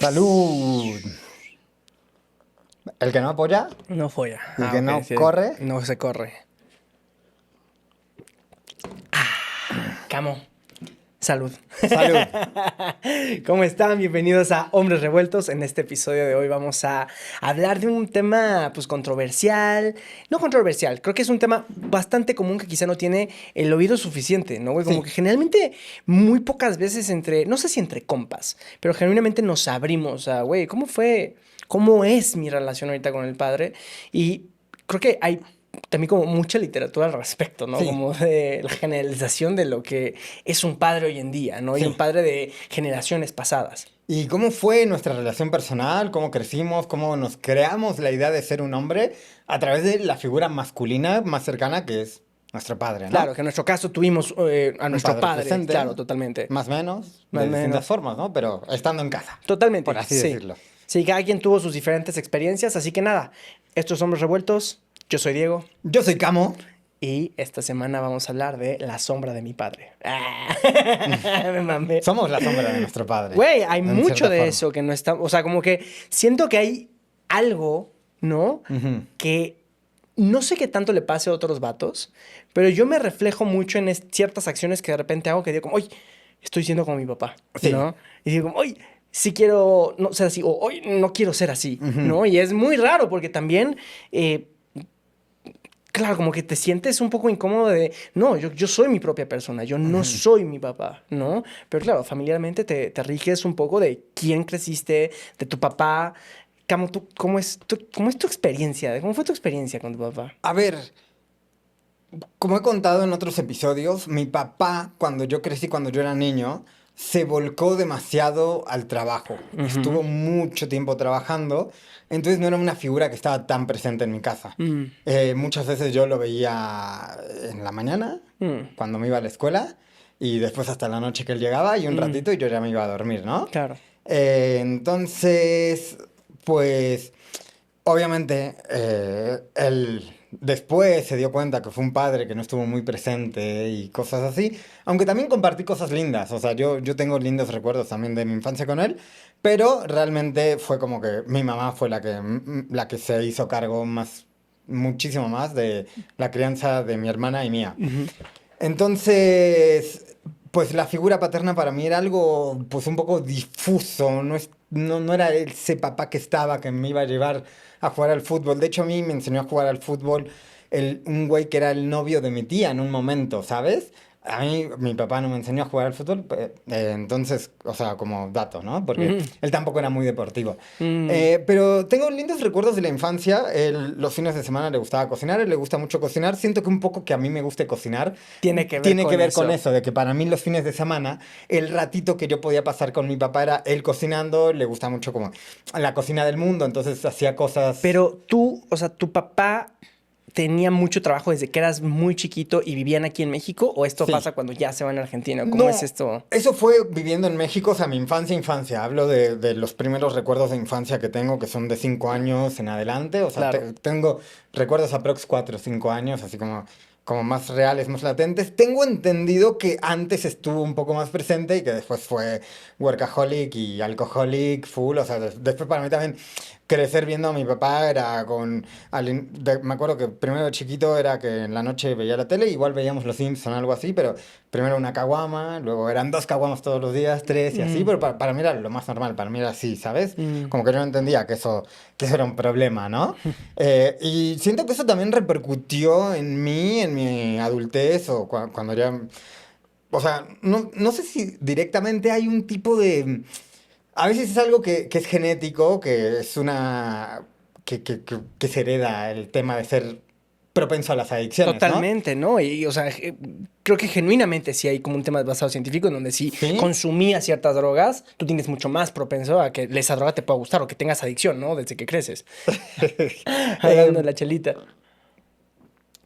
Salud. El que no apoya, No folla. el que Ok, no sí. corre. No se corre. Camo. Salud. Salud. ¿Cómo están? Bienvenidos a Hombres Revueltos. En este episodio de hoy vamos a hablar de un tema pues controversial. No controversial, creo que es un tema bastante común que quizá no tiene el oído suficiente, ¿no, güey? Como Sí. que generalmente muy pocas veces entre, no sé si entre compas, pero genuinamente nos abrimos a, güey, ¿cómo fue? ¿Cómo es mi relación ahorita con el padre? Y creo que hay también como mucha literatura al respecto, ¿no? Sí, Como de la generalización de lo que es un padre hoy en día, ¿no? Y un sí. padre de generaciones pasadas. ¿Y cómo fue nuestra relación personal? ¿Cómo crecimos? ¿Cómo nos creamos la idea de ser un hombre a través de la figura masculina más cercana que es nuestro padre, ¿no? Claro, que en nuestro caso tuvimos a Un nuestro padre padre, presente, claro, totalmente. más o menos, Más de o distintas menos. formas, ¿no? Pero estando en casa, por Totalmente, así sí. decirlo. Sí, cada quien tuvo sus diferentes experiencias, así que nada, estos Hombres Revueltos, yo soy Diego. Yo soy Camo. Y esta semana vamos a hablar de La sombra de mi padre. Me mamé. Somos la sombra de nuestro padre. Güey, hay en mucho cierta de forma. eso que no está. O sea, como que siento que hay algo, ¿no? Ujú. Que no sé qué tanto le pase a otros vatos, pero yo me reflejo mucho en ciertas acciones que de repente hago que digo, como, oye, estoy siendo como mi papá, Sí. ¿no? Y digo, como, oye, sí quiero no ser así, o hoy no quiero ser así, Ujú. ¿no? Y es muy raro porque también. Claro, como que te sientes un poco incómodo de, no, yo soy mi propia persona, yo no soy mi papá, ¿no? Pero claro, familiarmente te riges un poco de quién creciste, de tu papá. Camo, cómo es tu experiencia? ¿Cómo fue tu experiencia con tu papá? A ver, como he contado en otros episodios, mi papá, cuando yo crecí, cuando yo era niño, se volcó demasiado al trabajo. Ujú. Estuvo mucho tiempo trabajando, entonces no era una figura que estaba tan presente en mi casa. Mm, Muchas veces yo lo veía en la mañana, mm, cuando me iba a la escuela, y después hasta la noche que él llegaba, y un mm, ratito y yo ya me iba a dormir, ¿no? claro. Entonces, pues... Obviamente, él después se dio cuenta que fue un padre que no estuvo muy presente y cosas así, aunque también compartí cosas lindas, o sea, yo tengo lindos recuerdos también de mi infancia con él, pero realmente fue como que mi mamá fue la que se hizo cargo más, muchísimo más de la crianza de mi hermana y mía. Ujú. Entonces, pues la figura paterna para mí era algo pues un poco difuso, no era ese papá que estaba, que me iba a llevar a jugar al fútbol. De hecho, a mí me enseñó a jugar al fútbol un güey que era el novio de mi tía en un momento, ¿sabes? A mí, mi papá no me enseñó a jugar al fútbol, entonces, o sea, como dato, ¿no? Porque Ujú. él tampoco era muy deportivo. Mm, Pero tengo lindos recuerdos de la infancia. Los fines de semana le gustaba cocinar, él le gusta mucho cocinar. Siento que un poco que a mí me guste cocinar tiene que ver tiene que con ver con eso. eso, de que para mí los fines de semana, el ratito que yo podía pasar con mi papá era él cocinando, le gusta mucho como la cocina del mundo, entonces hacía cosas... Pero tú, o sea, tu papá tenía mucho trabajo desde que eras muy chiquito y vivían aquí en México, o esto Sí. pasa cuando ya se van a Argentina, ¿cómo es No, esto? eso fue viviendo en México, o sea, mi infancia, infancia. Hablo de los primeros recuerdos de infancia que tengo, que son de 5 años en adelante. O sea, Claro. tengo recuerdos aprox 4 o 5 años, así como más reales, más latentes. Tengo entendido que antes estuvo un poco más presente y que después fue workaholic y alcoholic, full. O sea, después para mí también crecer viendo a mi papá era con... me acuerdo que primero de chiquito era que en la noche veía la tele, igual veíamos Los Simpson o algo así, pero primero una caguama, luego eran 2 caguamas todos los días, tres y así, Mm, pero para mí era lo más normal, para mí era así, ¿sabes? mm. Como que yo no entendía que eso era un problema, ¿no? Y siento que eso también repercutió en mí, en mi adultez o cuando ya... O sea, no sé si directamente hay un tipo de... A veces es algo que es genético, que es una... que se hereda el tema de ser propenso a las adicciones, ¿no? Totalmente, ¿no? Y, o sea, creo que genuinamente sí hay como un tema basado científico en donde si Sí. consumías ciertas drogas, tú tienes mucho más propenso a que esa droga te pueda gustar o que tengas adicción, ¿no? Desde que creces. Hablando de Eh, la chelita.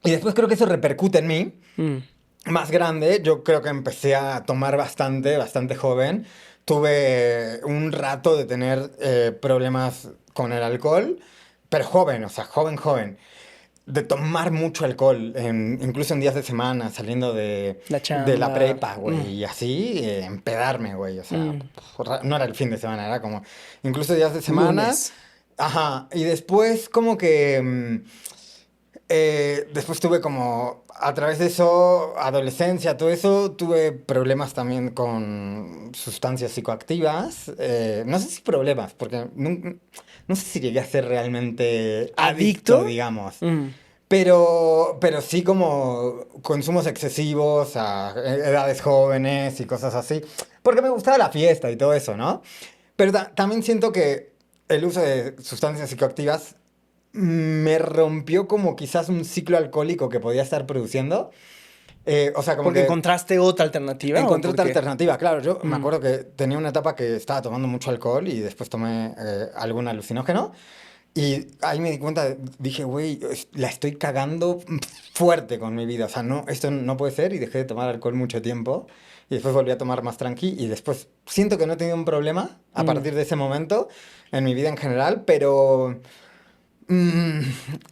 y después creo que eso repercute en mí. Mm, Más grande, yo creo que empecé a tomar bastante, bastante joven. Tuve un rato de tener problemas con el alcohol, pero joven, o sea, joven, joven. de tomar mucho alcohol, incluso en días de semana, saliendo La de la chamba. prepa, güey, y así, empedarme, güey, o sea, Mm. no era el fin de semana, era como, incluso días de semana, Lunes. ajá, y después como que, después tuve como, a través de eso, adolescencia, todo eso, tuve problemas también con sustancias psicoactivas. No sé si problemas, porque no sé si llegué a ser realmente adicto, ¿Adicto? digamos. Mm. Pero sí como consumos excesivos a edades jóvenes y cosas así. Porque me gustaba la fiesta y todo eso, ¿no? Pero también siento que el uso de sustancias psicoactivas me rompió como quizás un ciclo alcohólico que podía estar produciendo. O sea, como ¿Porque que encontraste otra alternativa o encontré por otra qué? alternativa. Claro, yo me Mm. acuerdo que tenía una etapa que estaba tomando mucho alcohol y después tomé algún alucinógeno. Y ahí me di cuenta, dije, güey, la estoy cagando fuerte con mi vida. O sea, no, esto no puede ser. Y dejé de tomar alcohol mucho tiempo. Y después volví a tomar más tranqui. Y después siento que no he tenido un problema a Mm. partir de ese momento en mi vida en general, pero... Mm,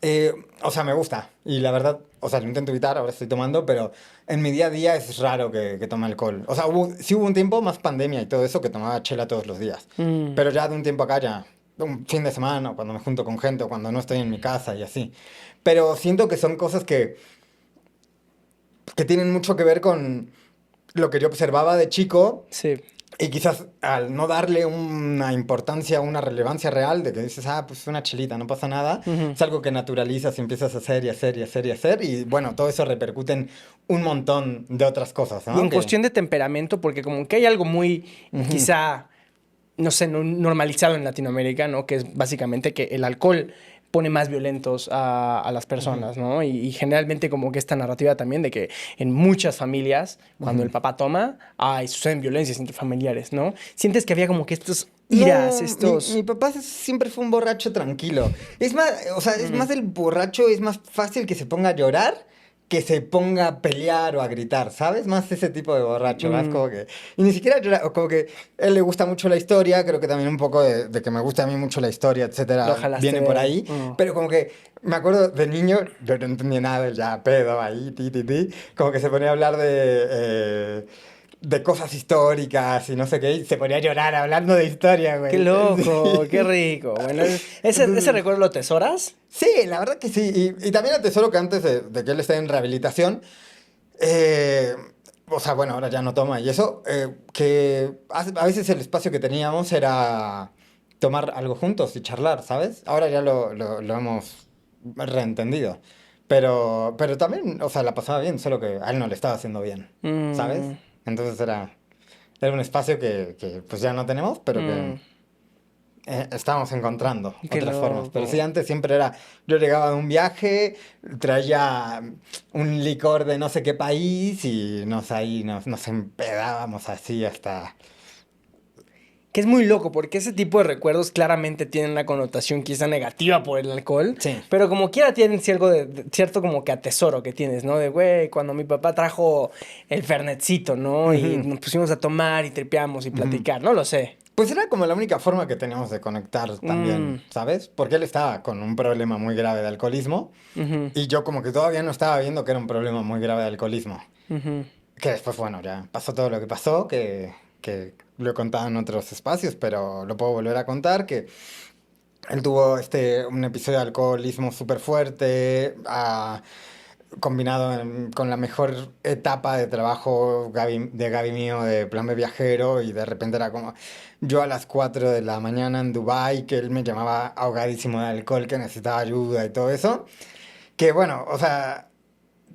eh, o sea, me gusta. Y la verdad, o sea, lo intento evitar, ahora estoy tomando, pero en mi día a día es raro que tome alcohol. O sea, sí hubo un tiempo, más pandemia y todo eso, que tomaba chela todos los días. Mm. Pero ya de un tiempo acá ya, un fin de semana, o cuando me junto con gente, o cuando no estoy en mi casa y así. Pero siento que son cosas que tienen mucho que ver con lo que yo observaba de chico Sí. y quizás al no darle una importancia, una relevancia real de que dices, ah, pues una chelita, no pasa nada, Ujú. es algo que naturalizas y empiezas a hacer y hacer y hacer y hacer y bueno, todo eso repercute en un montón de otras cosas, Y ¿no? en cuestión de temperamento, porque como que hay algo muy, Ujú, quizá, no sé, normalizado en Latinoamérica, ¿no? Que es básicamente que el alcohol pone más violentos a las ujú, personas, ¿no? Y generalmente como que esta narrativa también de que en muchas familias, cuando ujú. el papá toma, ay, suceden violencias entre familiares, ¿no? Sientes que había como que estos No, iras, mi estos... papá siempre fue un borracho tranquilo. Es más, o sea, es Mm. más el borracho, es más fácil que se ponga a llorar que se ponga a pelear o a gritar, ¿sabes? Más ese tipo de borracho, ¿vas? Mm. Como que... Y ni siquiera llora, o como que a él le gusta mucho la historia, creo que también un poco de que me gusta a mí mucho la historia, Lo etcétera, jalaste viene por de él. ahí. Mm. Pero como que me acuerdo de niño, yo no entendía nada, él ya pedo ahí, ti, como que se ponía a hablar de cosas históricas y no sé qué, y se ponía a llorar hablando de historia, Qué güey. loco, qué Sí. rico. Bueno, ese Entonces, recuerdo lo atesoras. sí, la verdad que sí. Y también atesoro que antes de que él esté en rehabilitación, eh, o sea, bueno, ahora ya no toma y eso, que a veces el espacio que teníamos era tomar algo juntos y charlar, ¿sabes? Ahora ya lo hemos reentendido. Pero también, o sea, la pasaba bien, solo que a él no le estaba haciendo bien, Mm. ¿sabes? Entonces era un espacio que pues ya no tenemos, pero que Mm. estamos encontrando Qué otras formas. Pero sí, loco. antes siempre era, yo llegaba de un viaje, traía un licor de no sé qué país y nos empedábamos así hasta... Que es muy loco porque ese tipo de recuerdos claramente tienen una connotación quizá negativa por el alcohol, Sí. pero como quiera tienen cierto, cierto como que atesoro que tienes, ¿no? De, güey, cuando mi papá trajo el fernetcito, ¿no? Y Ujú, nos pusimos a tomar y tripeamos y ujú. platicar, no lo sé. Pues era como la única forma que teníamos de conectar Mm. también, ¿sabes? Porque él estaba con un problema muy grave de alcoholismo Ujú. y yo como que todavía no estaba viendo que era un problema muy grave de alcoholismo. Ujú. Que después, bueno, ya pasó todo lo que pasó, que lo he contado en otros espacios, pero lo puedo volver a contar, que él tuvo un episodio de alcoholismo súper fuerte, combinado con la mejor etapa de trabajo de Gaby mío de Plan B Viajero, y de repente era como yo a las 4 de la mañana en Dubái, que él me llamaba ahogadísimo de alcohol, que necesitaba ayuda y todo eso. Que bueno, o sea,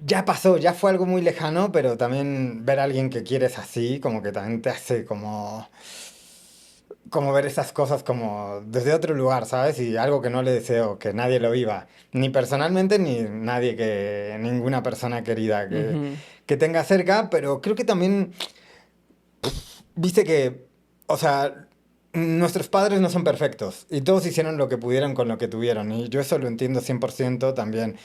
ya pasó, ya fue algo muy lejano, pero también ver a alguien que quieres así, como que también te hace como ver esas cosas como desde otro lugar, ¿sabes? Y algo que no le deseo, que nadie lo viva, ni personalmente, ni nadie ninguna persona querida Ujú. que tenga cerca, pero creo que también, viste que, o sea, nuestros padres no son perfectos y todos hicieron lo que pudieron con lo que tuvieron y yo eso lo entiendo 100% también.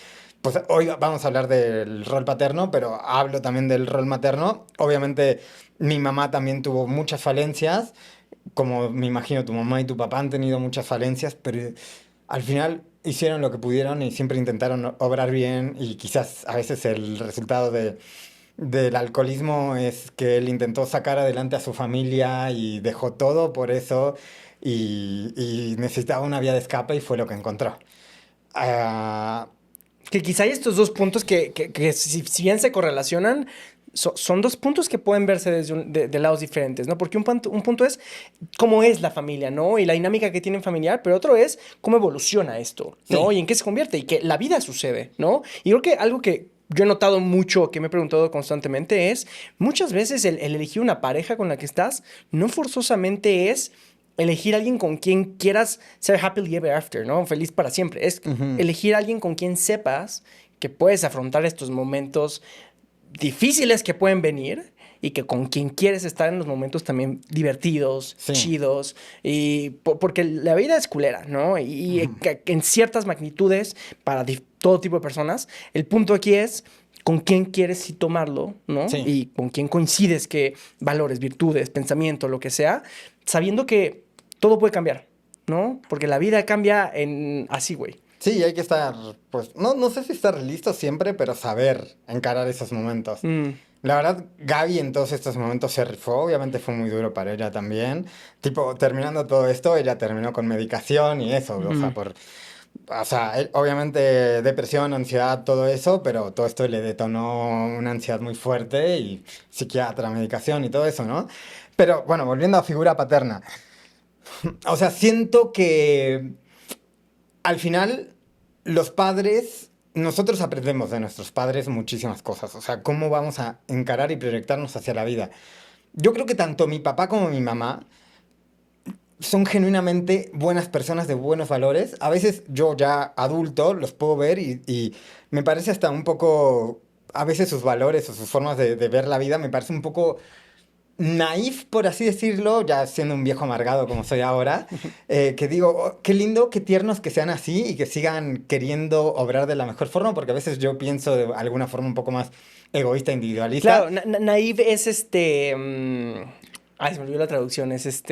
Pues hoy vamos a hablar del rol paterno, pero hablo también del rol materno. Obviamente mi mamá también tuvo muchas falencias, como me imagino tu mamá y tu papá han tenido muchas falencias, pero al final hicieron lo que pudieron y siempre intentaron obrar bien y quizás a veces el resultado del alcoholismo es que él intentó sacar adelante a su familia y dejó todo por eso y necesitaba una vía de escape y fue lo que encontró. Ah, Que quizá hay estos dos puntos que si bien se correlacionan, son dos puntos que pueden verse de lados diferentes, ¿no? Porque un punto es cómo es la familia, ¿no? Y la dinámica que tienen familiar, pero otro es cómo evoluciona esto, ¿no? sí. Y en qué se convierte y que la vida sucede, ¿no? Y creo que algo que yo he notado mucho, que me he preguntado constantemente, es muchas veces el elegir una pareja con la que estás no forzosamente es elegir a alguien con quien quieras ser happily ever after, ¿no? Feliz para siempre. Es Ujú. elegir a alguien con quien sepas que puedes afrontar estos momentos difíciles que pueden venir y que con quien quieres estar en los momentos también divertidos, Sí. chidos, y porque la vida es culera, ¿no? Y Ujú. que en ciertas magnitudes para todo tipo de personas, el punto aquí es con quién quieres sí tomarlo, ¿no? Sí. Y con quién coincides que valores, virtudes, pensamiento, lo que sea, sabiendo que todo puede cambiar, ¿no? Porque la vida cambia en así, güey. Sí, hay que estar, pues, no sé si estar listo siempre, pero saber encarar esos momentos. Mm, La verdad, Gaby en todos estos momentos se rifó, obviamente fue muy duro para ella también. Tipo, terminando todo esto, ella terminó con medicación y eso, ujú. o sea, obviamente depresión, ansiedad, todo eso, pero todo esto le detonó una ansiedad muy fuerte y psiquiatra, medicación y todo eso, ¿no? Pero bueno, volviendo a figura paterna, o sea, siento que al final, los padres, nosotros aprendemos de nuestros padres muchísimas cosas. O sea, cómo vamos a encarar y proyectarnos hacia la vida. Yo creo que tanto mi papá como mi mamá son genuinamente buenas personas de buenos valores. A veces yo ya adulto los puedo ver y me parece hasta un poco, a veces sus valores o sus formas de ver la vida me parece un poco naif, por así decirlo, ya siendo un viejo amargado como soy ahora, que digo, "Oh, qué lindo, qué tiernos que sean así y que sigan queriendo obrar de la mejor forma, porque a veces yo pienso de alguna forma un poco más egoísta, individualista. Claro, naive es ay, se me olvidó la traducción. Es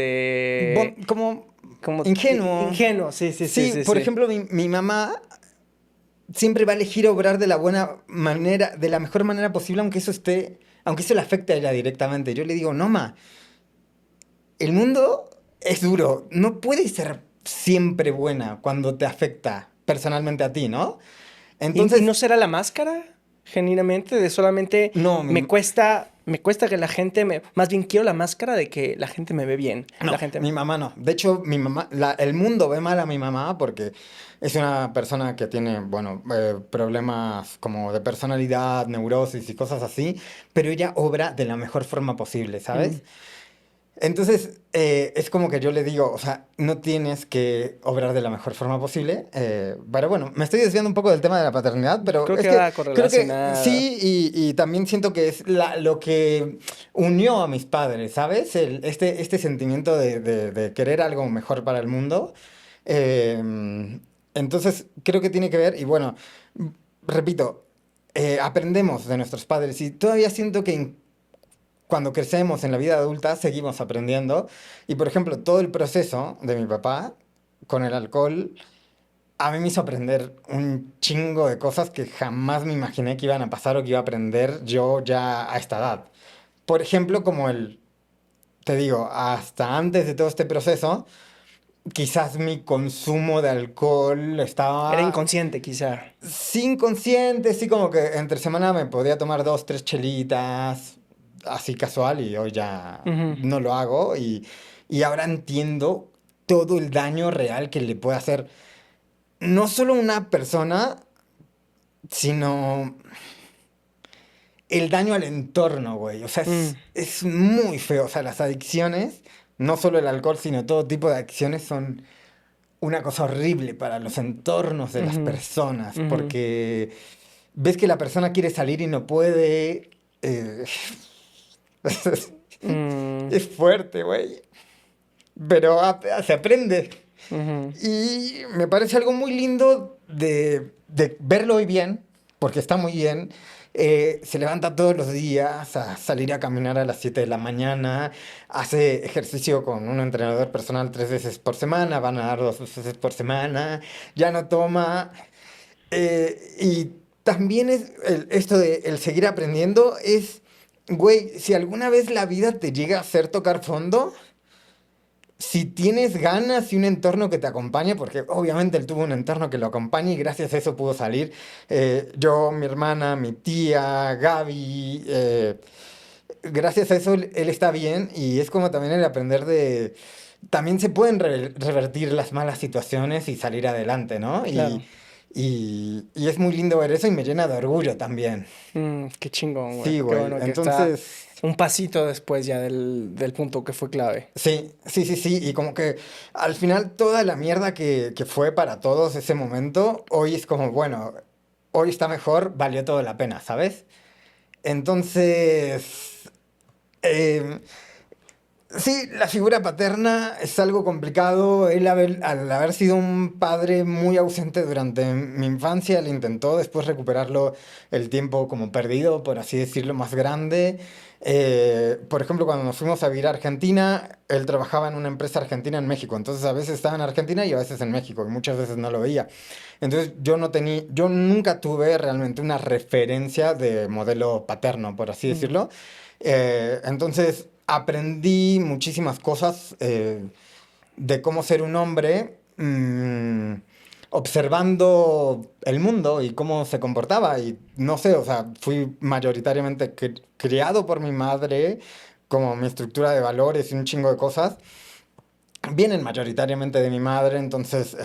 Como como ingenuo. ingenuo. Sí, sí, sí, Sí, sí, por sí. ejemplo, mi mamá siempre va a elegir obrar de la buena manera, de la mejor manera posible, aunque eso le afecte a ella directamente. Yo le digo, no, ma, el mundo es duro. No puedes ser siempre buena cuando te afecta personalmente a ti, ¿no? ¿Y no Entonces, será la máscara, genuinamente, de solamente no, me cuesta que la gente me, más bien quiero la máscara de que la gente me ve bien, la no, gente. mi mamá no. De hecho, mi mamá, el mundo ve mal a mi mamá porque es una persona que tiene, bueno, problemas como de personalidad, neurosis y cosas así, pero ella obra de la mejor forma posible, Mm. ¿sabes? Entonces, es como que yo le digo, o sea, no tienes que obrar de la mejor forma posible. Pero bueno, me estoy desviando un poco del tema de la paternidad, pero Creo es que que va creo que correlacionada. sí, y también siento que es lo que unió a mis padres, ¿sabes? Este sentimiento de querer algo mejor para el mundo. Entonces, creo que tiene que ver, y bueno, repito, aprendemos de nuestros padres y todavía siento que cuando crecemos en la vida adulta seguimos aprendiendo. Y por ejemplo, todo el proceso de mi papá con el alcohol a mí me hizo aprender un chingo de cosas que jamás me imaginé que iban a pasar o que iba a aprender yo ya a esta edad. Por ejemplo, te digo, hasta antes de todo este proceso, quizás mi consumo de alcohol Era estaba inconsciente, quizá. sin consciente, sí como que entre semana me podía tomar dos, tres chelitas, así casual, y hoy ya Ujú. no lo hago, y ahora entiendo todo el daño real que le puede hacer no solo una persona, sino el daño al entorno, güey. O sea, Mm, es muy feo. O sea, las adicciones, no solo el alcohol, sino todo tipo de adicciones son una cosa horrible para los entornos de las ujú, personas, ujú. porque ves que la persona quiere salir y no puede. eh, Mm, es fuerte, güey. Pero se aprende. ujú. Y me parece algo muy lindo de verlo hoy bien, porque está muy bien, se levanta todos los días a salir a caminar a las 7 de la mañana, hace ejercicio con un entrenador personal 3 veces por semana, va a nadar 2 veces por semana, ya no toma. Y también es esto de el seguir aprendiendo es, güey, si alguna vez la vida te llega a hacer tocar fondo, si tienes ganas y un entorno que te acompañe, porque obviamente él tuvo un entorno que lo acompaña y gracias a eso pudo salir. Yo, mi hermana, mi tía, Gaby, gracias a eso él está bien y es como también el aprender de... También se pueden revertir las malas situaciones y salir adelante, ¿no? Claro. Y es muy lindo ver eso y me llena de orgullo también. Qué chingón, güey. Sí, Qué güey. bueno que está Entonces, un pasito después ya del punto que fue clave. sí, sí, sí, sí. Y como que al final toda la mierda que fue para todos ese momento, hoy es como, bueno, hoy está mejor, valió todo la pena, ¿sabes? Entonces, em, sí, la figura paterna es algo complicado. Él al haber sido un padre muy ausente durante mi infancia, él intentó después recuperarlo el tiempo como perdido, por así decirlo, más grande. Por ejemplo, cuando nos fuimos a vivir a Argentina, él trabajaba en una empresa argentina en México. Entonces a veces estaba en Argentina y a veces en México, y muchas veces no lo veía. Entonces yo nunca tuve realmente una referencia de modelo paterno, por así Mm. decirlo. Entonces aprendí muchísimas cosas de cómo ser un hombre observando el mundo y cómo se comportaba. Y no sé, o sea, fui mayoritariamente criado por mi madre, como mi estructura de valores y un chingo de cosas. Vienen mayoritariamente de mi madre, entonces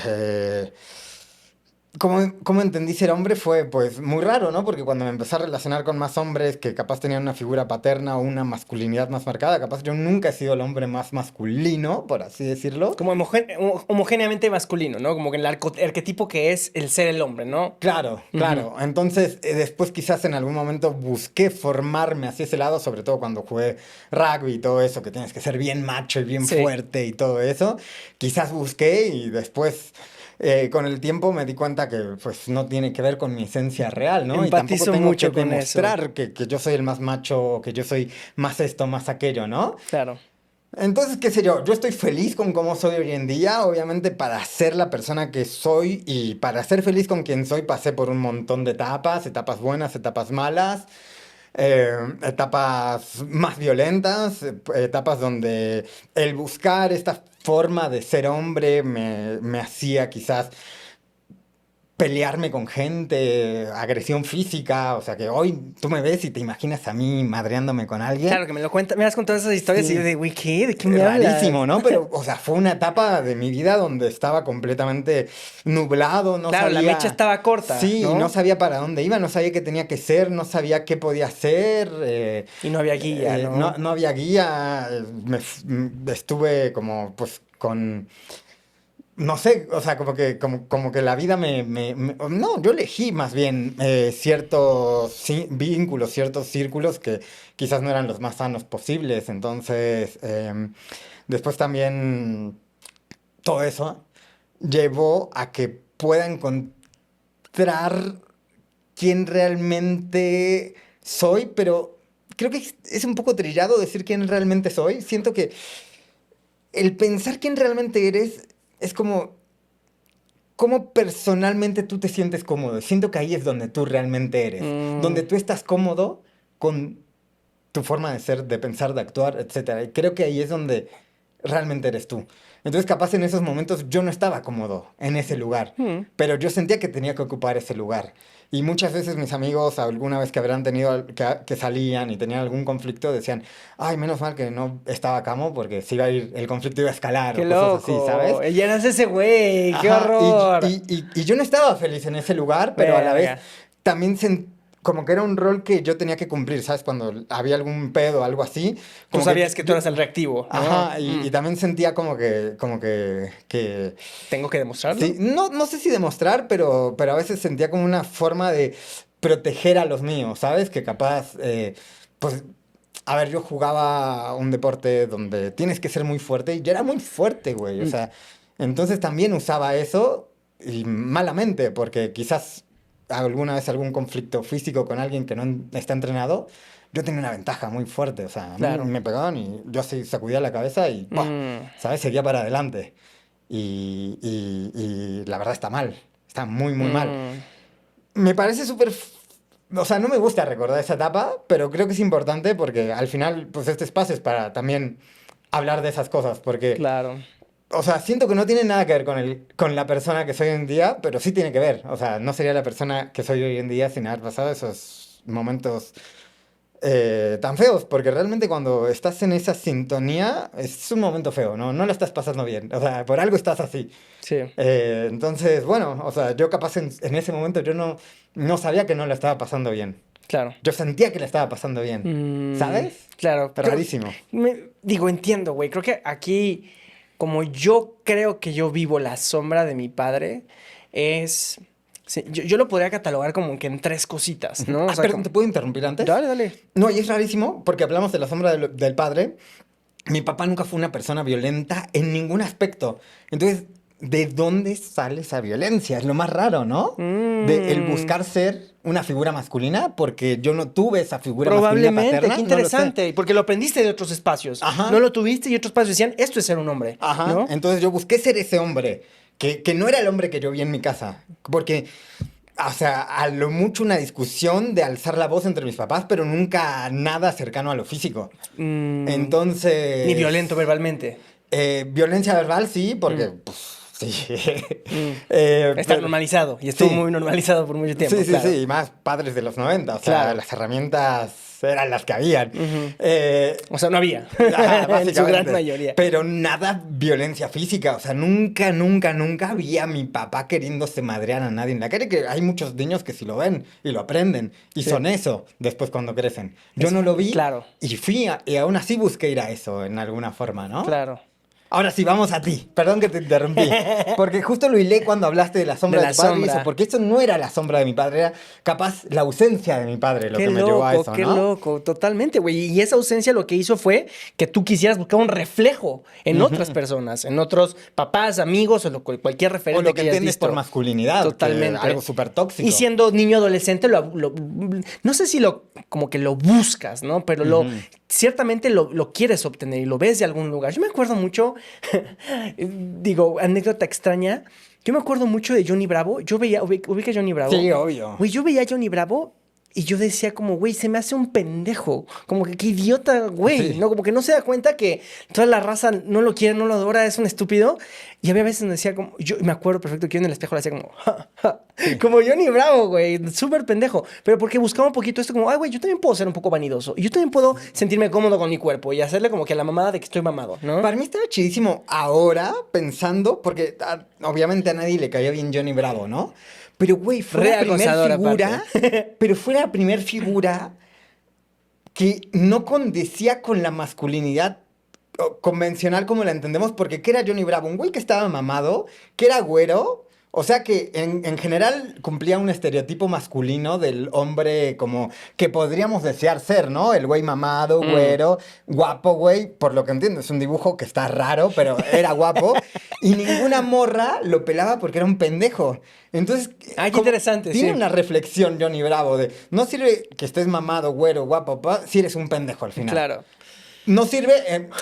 cómo entendí ser hombre fue pues muy raro, ¿no? Porque cuando me empecé a relacionar con más hombres que capaz tenían una figura paterna o una masculinidad más marcada, capaz yo nunca he sido el hombre más masculino, por así decirlo. Como homogéneamente masculino, ¿no? Como que el arquetipo que es el ser el hombre, ¿no? Claro, Ujú. claro. Entonces, después quizás en algún momento busqué formarme hacia ese lado, sobre todo cuando jugué rugby y todo eso, que tienes que ser bien macho y bien Sí. fuerte y todo eso. Quizás busqué y después, con el tiempo me di cuenta que pues no tiene que ver con mi esencia real, ¿no? Y tampoco Empatizo tengo que mucho con eso. demostrar que yo soy el más macho, que yo soy más esto, más aquello, ¿no? Claro. Entonces, qué sé yo estoy feliz con cómo soy hoy en día, obviamente para ser la persona que soy y para ser feliz con quien soy pasé por un montón de etapas, etapas buenas, etapas malas, etapas más violentas, etapas donde el buscar esta forma de ser hombre me hacía quizás pelearme con gente, agresión física, o sea que hoy tú me ves y te imaginas a mí madreándome con alguien. Claro, que me has contado esas historias y yo Sí. de, güey, ¿qué? ¿De qué me hablas? Rarísimo, ¿no? Pero, o sea, fue una etapa de mi vida donde estaba completamente nublado, no Claro, la mecha sabía, estaba corta, sí, no ¿no? sabía para dónde iba, no sabía qué tenía que ser, no sabía qué podía hacer, Y no había guía, ¿no? no había guía, estuve como, pues, con no sé, o sea, como que la vida no, yo elegí más bien ciertos vínculos, ciertos círculos que quizás no eran los más sanos posibles. Entonces, después también todo eso llevó a que pueda encontrar quién realmente soy, pero creo que es un poco trillado decir quién realmente soy. Siento que el pensar quién realmente eres es como cómo personalmente tú te sientes cómodo. Siento que ahí es donde tú realmente eres, donde Mm, tú estás cómodo con tu forma de ser, de pensar, de actuar, etcétera. Y creo que ahí es donde realmente eres tú. Entonces, capaz en esos momentos yo no estaba cómodo en ese lugar, mm. pero yo sentía que tenía que ocupar ese lugar. Y muchas veces mis amigos, alguna vez que habrán tenido, que salían y tenían algún conflicto, decían, ay, menos mal que no estaba Camo porque si iba a ir, el conflicto iba a escalar Qué o cosas así, loco. ¿sabes? Ella eras ese güey, qué Ajá, horror. y yo no estaba feliz en ese lugar, pero a la vez Verga. también como que era un rol que yo tenía que cumplir, ¿sabes? Cuando había algún pedo o algo así, Tú como sabías que que tú yo, eras el reactivo, ¿no? ajá, y también sentía que ¿Tengo que sí, demostrarlo? no sé si demostrar, pero a veces sentía como una forma de proteger a los míos, ¿sabes? Que capaz, pues, a ver, yo jugaba un deporte donde tienes que ser muy fuerte y yo era muy fuerte, güey, o Mm, sea, entonces también usaba eso y malamente, porque quizás alguna vez algún conflicto físico con alguien que no está entrenado, yo tenía una ventaja muy fuerte. O sea, a mí Claro. me pegaban y yo así sacudía la cabeza y ¡pah! Mm, ¿Sabes? Seguía para adelante. Y la verdad está mal. Está muy, muy mal. mm, Me parece súper... O sea, no me gusta recordar esa etapa, pero creo que es importante porque al final, pues este espacio es para también hablar de esas cosas. Porque, claro. o sea, siento que no tiene nada que ver con la persona que soy hoy en día, pero sí tiene que ver. O sea, no sería la persona que soy hoy en día sin haber pasado esos momentos tan feos, porque realmente cuando estás en esa sintonía es un momento feo, ¿no? No lo estás pasando bien, o sea, por algo estás así. Sí, Entonces, bueno, o sea, yo capaz en ese momento yo no sabía que no la estaba pasando bien. claro. Yo sentía que la estaba pasando bien, ¿sabes? Claro. Rarísimo. Digo, entiendo, güey. Creo que aquí, como yo creo que yo vivo la sombra de mi padre, es... sí, yo lo podría catalogar como que en tres cositas, ¿no? O sea, Perdón, ¿te puedo interrumpir antes? Dale, dale. No, y es rarísimo porque hablamos de la sombra del padre. Mi papá nunca fue una persona violenta en ningún aspecto. Entonces, ¿de dónde sale esa violencia? Es lo más raro, ¿no? De el Mm, buscar ser una figura masculina, porque yo no tuve esa figura masculina probablemente, paterna. qué no lo sé. interesante. Porque lo aprendiste de otros espacios. Ajá. No lo tuviste y otros espacios decían, esto es ser un hombre, Ajá. ¿no? Entonces yo busqué ser ese hombre, que no era el hombre que yo vi en mi casa. Porque, o sea, a lo mucho una discusión de alzar la voz entre mis papás, pero nunca nada cercano a lo físico. Mm, Entonces... ni violento verbalmente. Violencia verbal, sí, porque, pues, sí. Mm. Está Pero- normalizado y estuvo sí. muy normalizado por mucho tiempo. Sí, sí, claro. sí, y más padres de los 90, o sea, Claro. las herramientas eran las que habían. Ujú. Eh, O sea, no había. ajá, En su básicamente. gran mayoría. Pero nada violencia física, o sea, nunca, nunca, nunca vi a mi papá queriéndose madrear a nadie en la calle, que hay muchos niños que sí lo ven y lo aprenden y Sí. son eso después cuando crecen. Yo Es- no lo vi claro. y y aún así busqué ir a eso en alguna forma, ¿no? Claro. Ahora sí, vamos a ti. Perdón que te interrumpí. Porque justo lo hilé cuando hablaste de la sombra De de, la tu padre y sombra. eso. Porque esto no era la sombra de mi padre, era capaz la ausencia de mi padre lo Qué que me loco, llevó a eso, qué ¿no? loco, totalmente, güey. Y esa ausencia lo que hizo fue que tú quisieras buscar un reflejo en otras personas, en otros papás, amigos o cualquier O referente lo que hayas entiendes visto. por masculinidad. que Totalmente. algo súper tóxico. Y siendo niño adolescente, no sé si como que lo buscas, ¿no? Pero ciertamente lo quieres obtener y lo ves de algún lugar. Yo me acuerdo mucho, digo, anécdota extraña. Yo me acuerdo mucho de Johnny Bravo. Yo veía, ubica a Johnny Bravo. Sí, obvio. Güey, yo veía a Johnny Bravo y yo decía como, güey, se me hace un pendejo. Como que qué idiota, güey, Sí. ¿no? Como que no se da cuenta que toda la raza no lo quiere, no lo adora, es un estúpido. Y había veces donde decía como, yo me acuerdo perfecto que yo en el espejo le hacía como, ja, ja. Como Johnny Bravo, güey, súper pendejo. Pero porque buscaba un poquito esto como, ay, güey, yo también puedo ser un poco vanidoso. Y yo también puedo sentirme cómodo con mi cuerpo y hacerle como que a la mamada de que estoy mamado, ¿no? Para mí estaba chidísimo ahora pensando, porque obviamente a nadie le caía bien Johnny Bravo, ¿no? Pero, güey, fue Re la primera acosador, figura. Pero fue la primera figura que no condecía con la masculinidad convencional como la entendemos, porque ¿qué era Johnny Bravo? Un güey que estaba mamado, que era güero, o sea que en general cumplía un estereotipo masculino del hombre como que podríamos desear ser, ¿no? El güey mamado, güero, guapo, güey, por lo que entiendo, es un dibujo que está raro, pero era guapo, y ninguna morra lo pelaba porque era un pendejo. Entonces, Ah, qué como interesante, tiene sí. una reflexión Johnny Bravo de, no sirve que estés mamado, güero, guapo, si eres un pendejo al final. Claro. No sirve,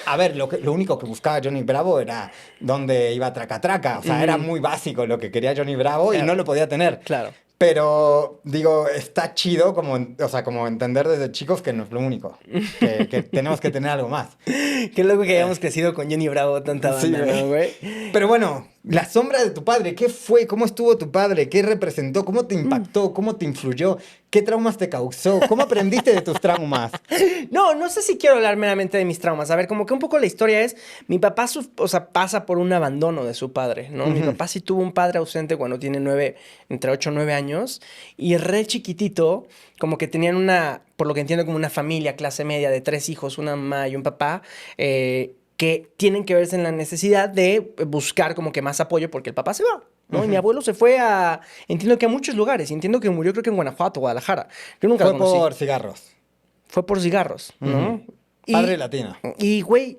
a ver, lo único que buscaba Johnny Bravo era dónde iba Traca Traca. O sea, era muy básico lo que quería Johnny Bravo y Claro. no lo podía tener. Claro. Pero, digo, está chido o sea, como entender desde chicos que no es lo único. Que tenemos que tener algo más. Qué loco que hayamos crecido con Johnny Bravo tanta Sí, banda, ¿no, güey? Pero bueno, la sombra de tu padre, ¿qué fue? ¿Cómo estuvo tu padre? ¿Qué representó? ¿Cómo te impactó? ¿Cómo te influyó? ¿Qué traumas te causó? ¿Cómo aprendiste de tus traumas? No sé si quiero hablar meramente de mis traumas. A ver, como que un poco la historia es, mi papá, o sea, pasa por un abandono de su padre, ¿no? Mi papá sí tuvo un padre ausente cuando tiene entre 8 o 9 años, y re chiquitito, como que tenían por lo que entiendo, como una familia clase media de 3 hijos, una mamá y un papá, que tienen que verse en la necesidad de buscar como que más apoyo porque el papá se va, ¿no? Y mi abuelo se fue entiendo que a muchos lugares, y entiendo que murió creo que en Guanajuato, Guadalajara. Yo nunca Fue lo conocí. por cigarros. Fue por cigarros, ¿no? Padre latino. Y, güey,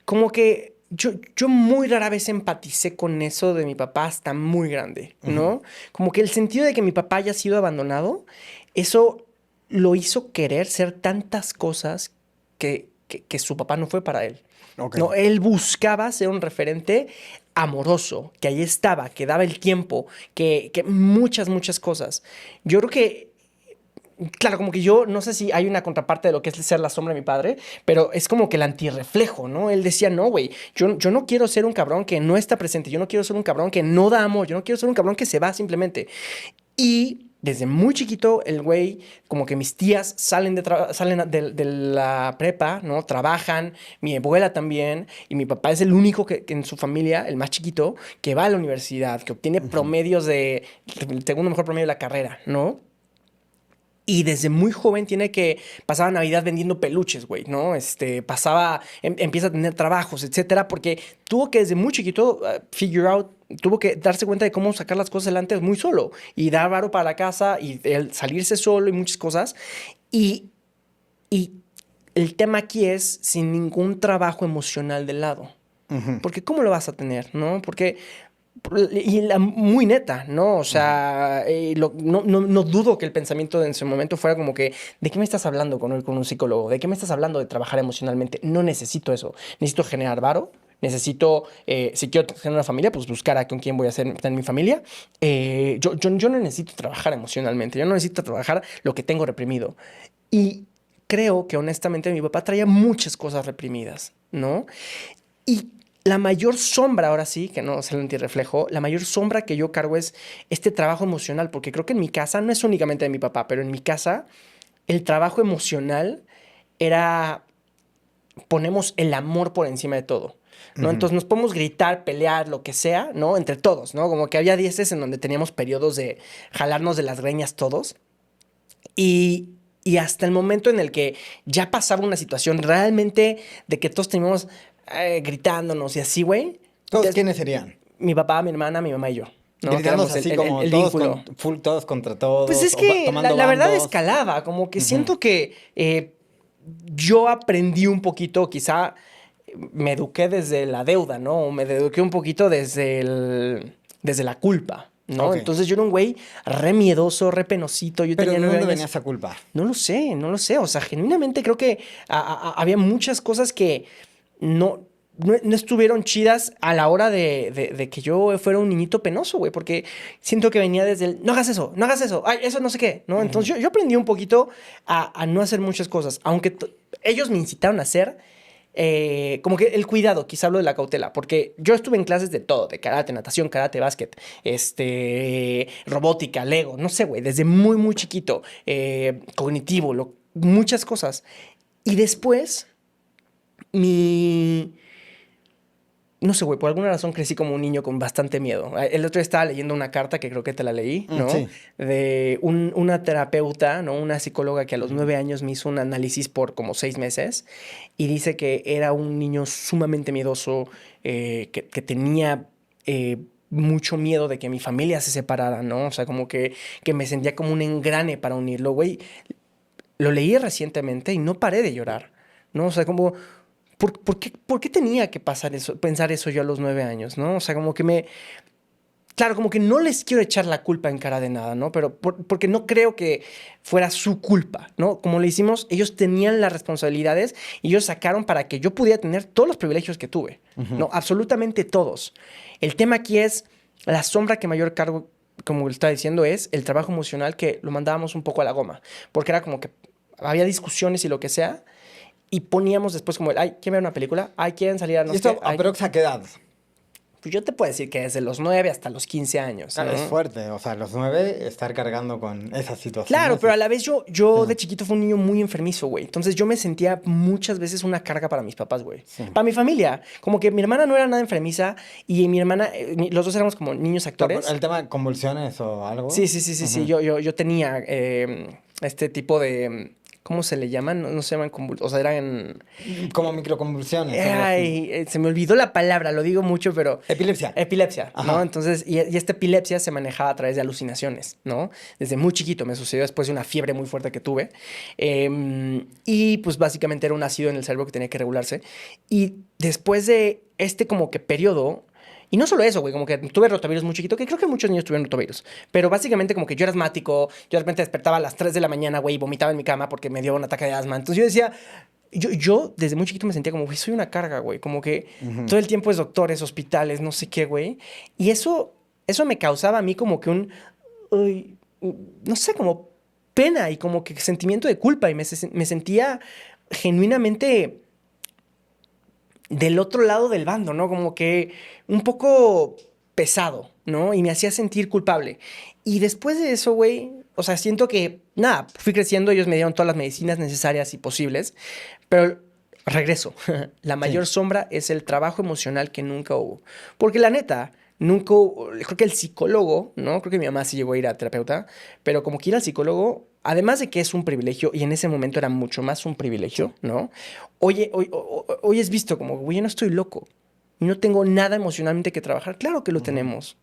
como que yo muy rara vez empaticé con eso de mi papá hasta muy grande, ¿no? Como que el sentido de que mi papá haya sido abandonado, eso lo hizo querer ser tantas cosas que su papá no fue para él. Ok. No, él buscaba ser un referente amoroso, que ahí estaba, que daba el tiempo, que muchas, muchas cosas. Yo creo que claro, como que yo no sé si hay una contraparte de lo que es ser la sombra de mi padre, pero es como que el antirreflejo, ¿no? Él decía, no, güey, yo no quiero ser un cabrón que no está presente, yo no quiero ser un cabrón que no da amor, yo no quiero ser un cabrón que se va simplemente. Y desde muy chiquito, el güey, como que mis tías salen de la prepa, ¿no? Trabajan, mi abuela también, y mi papá es el único que en su familia, el más chiquito, que va a la universidad, que obtiene promedios de, el segundo mejor promedio de la carrera, ¿no? Y desde muy joven tiene que pasaba Navidad vendiendo peluches, güey, ¿no? Empieza a tener trabajos, etcétera, porque tuvo que desde muy chiquito figure out, tuvo que darse cuenta de cómo sacar las cosas adelante muy solo y dar varo para la casa y el salirse solo y muchas cosas. Y, y el tema aquí es sin ningún trabajo emocional de lado. Porque ¿cómo lo vas a tener, no? Porque muy neta, ¿no? O sea, no dudo que el pensamiento en ese momento fuera como que, ¿de qué me estás hablando con un psicólogo? ¿De qué me estás hablando de trabajar emocionalmente? No necesito eso. Necesito generar varo. Necesito, si quiero tener una familia, pues buscar a con quién voy a tener mi familia. Yo no necesito trabajar emocionalmente. Yo no necesito trabajar lo que tengo reprimido. Y creo que honestamente mi papá traía muchas cosas reprimidas, ¿no? Y la mayor sombra, ahora sí, que no es el antirreflejo, la mayor sombra que yo cargo es este trabajo emocional, porque creo que en mi casa, no es únicamente de mi papá, pero en mi casa, el trabajo emocional era, ponemos el amor por encima de todo, ¿no? Entonces nos podemos gritar, pelear, lo que sea, ¿no? Entre todos, ¿no? Como que había dieces en donde teníamos periodos de jalarnos de las greñas todos. Y hasta el momento en el que ya pasaba una situación realmente de que todos teníamos gritándonos y así, güey. ¿Todos quiénes serían? Mi papá, mi hermana, mi mamá y yo. ¿no? Gritándose así como el todos, vínculo. todos contra todos. Pues es o que tomando la verdad bandos. escalaba, como que siento que yo aprendí un poquito, quizá me eduqué desde la deuda, ¿no? O me eduqué un poquito desde la culpa, ¿no? Ok. Entonces yo era un güey re miedoso, re penosito. Yo Pero tenía ¿de 9 dónde años. venía esa culpa? No lo sé, no lo sé. O sea, genuinamente creo que había muchas cosas que no estuvieron chidas a la hora de que yo fuera un niñito penoso, güey. Porque siento que venía desde el, no hagas eso, no hagas eso, ay, eso no sé qué, ¿no? Entonces yo aprendí un poquito a no hacer muchas cosas. Aunque ellos me incitaron a hacer, como que el cuidado, quizá hablo de la cautela, porque yo estuve en clases de todo, de karate, natación, karate, básquet, robótica, Lego, no sé, güey, desde muy, muy chiquito, cognitivo, muchas cosas. Y después, mi... No sé, güey, por alguna razón crecí como un niño con bastante miedo. El otro día estaba leyendo una carta que creo que te la leí, ¿no? Sí. De una terapeuta, ¿no? Una psicóloga que a los 9 años me hizo un análisis por como 6 meses y dice que era un niño sumamente miedoso, que tenía mucho miedo de que mi familia se separara, ¿no? O sea, como que me sentía como un engrane para unirlo, güey. Lo leí recientemente y no paré de llorar, ¿no? O sea, como... ¿Por qué tenía que pasar eso, pensar eso yo a los 9 años, ¿no? O sea, como que claro, como que no les quiero echar la culpa en cara de nada, ¿no? Pero porque no creo que fuera su culpa, ¿no? Como le hicimos, ellos tenían las responsabilidades y ellos sacaron para que yo pudiera tener todos los privilegios que tuve, ¿no? Absolutamente todos. El tema aquí es la sombra que mayor cargo, como le estaba diciendo, es el trabajo emocional que lo mandábamos un poco a la goma, porque era como que había discusiones y lo que sea. Y poníamos después como, ay, ¿quieren ver una película? Ay, ¿quieren salir a no ¿Y sé esto qué? Ay, aprox a qué edad? pues yo te puedo decir que desde los 9 hasta los 15 años, Claro, ¿no? es fuerte. O sea, a los 9 estar cargando con esas situaciones. Claro, pero a la vez yo de chiquito fui un niño muy enfermizo, güey. Entonces yo me sentía muchas veces una carga para mis papás, güey. Sí. Para mi familia. Como que mi hermana no era nada enfermiza y mi hermana, los dos éramos como niños actores. ¿El tema de convulsiones o algo? Sí. Yo tenía este tipo de ¿cómo se le llaman? No, no se llaman convulsiones, o sea, eran... Como microconvulsiones. Algo así. Ay, se me olvidó la palabra, lo digo mucho, pero... Epilepsia. Epilepsia, ¿no? Ajá. Entonces, y esta epilepsia se manejaba a través de alucinaciones, ¿no? Desde muy chiquito me sucedió después de una fiebre muy fuerte que tuve. Y pues básicamente era un ácido en el cerebro que tenía que regularse. Y después de este como que periodo... Y no solo eso, güey, como que tuve rotavirus muy chiquito, que creo que muchos niños tuvieron rotavirus. Pero básicamente como que yo era asmático, yo de repente despertaba a las 3 de la mañana, güey, y vomitaba en mi cama porque me dio un ataque de asma. Entonces yo decía, yo desde muy chiquito me sentía como, güey, soy una carga, güey. Como que Ujú. todo el tiempo es doctores, hospitales, no sé qué, güey. Y eso me causaba a mí como que uy, no sé, como pena y como que sentimiento de culpa. Y me sentía genuinamente del otro lado del bando, ¿no? Como que un poco pesado, ¿no? Y me hacía sentir culpable. Y después de eso, güey, o sea, siento que, nada, fui creciendo, ellos me dieron todas las medicinas necesarias y posibles, pero regreso. La Sí. mayor sombra es el trabajo emocional que nunca hubo. Porque la neta, nunca creo que el psicólogo, ¿no? Creo que mi mamá sí llegó a ir a terapeuta, pero como que ir al psicólogo, además de que es un privilegio, y en ese momento era mucho más un Sí. privilegio, ¿no? Hoy es visto como, güey, yo no estoy loco y no tengo nada emocionalmente que trabajar. Claro que lo Ujú. tenemos,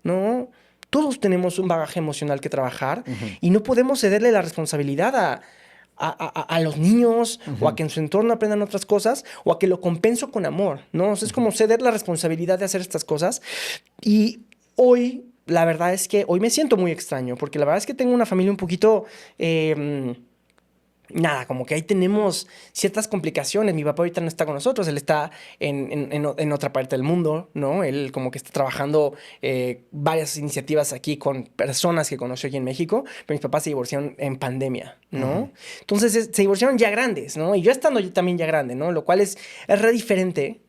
¿no? Todos tenemos un bagaje emocional que trabajar Ujú. y no podemos cederle la responsabilidad a los niños o a Ujú. que en su entorno aprendan otras cosas o a que lo compenso con amor, ¿no? O sea, es Ujú. como ceder la responsabilidad de hacer estas cosas. Y hoy, la verdad es que hoy me siento muy extraño porque la verdad es que tengo una familia un poquito... nada, como que ahí tenemos ciertas complicaciones. Mi papá ahorita no está con nosotros, él está en otra parte del mundo, ¿no? Él como que está trabajando varias iniciativas aquí con personas que conoció aquí en México, pero mis papás se divorciaron en pandemia, Ujú. ¿no? Entonces se divorciaron ya grandes, ¿no? Y yo estando yo también ya grande, ¿no? Lo cual es re diferente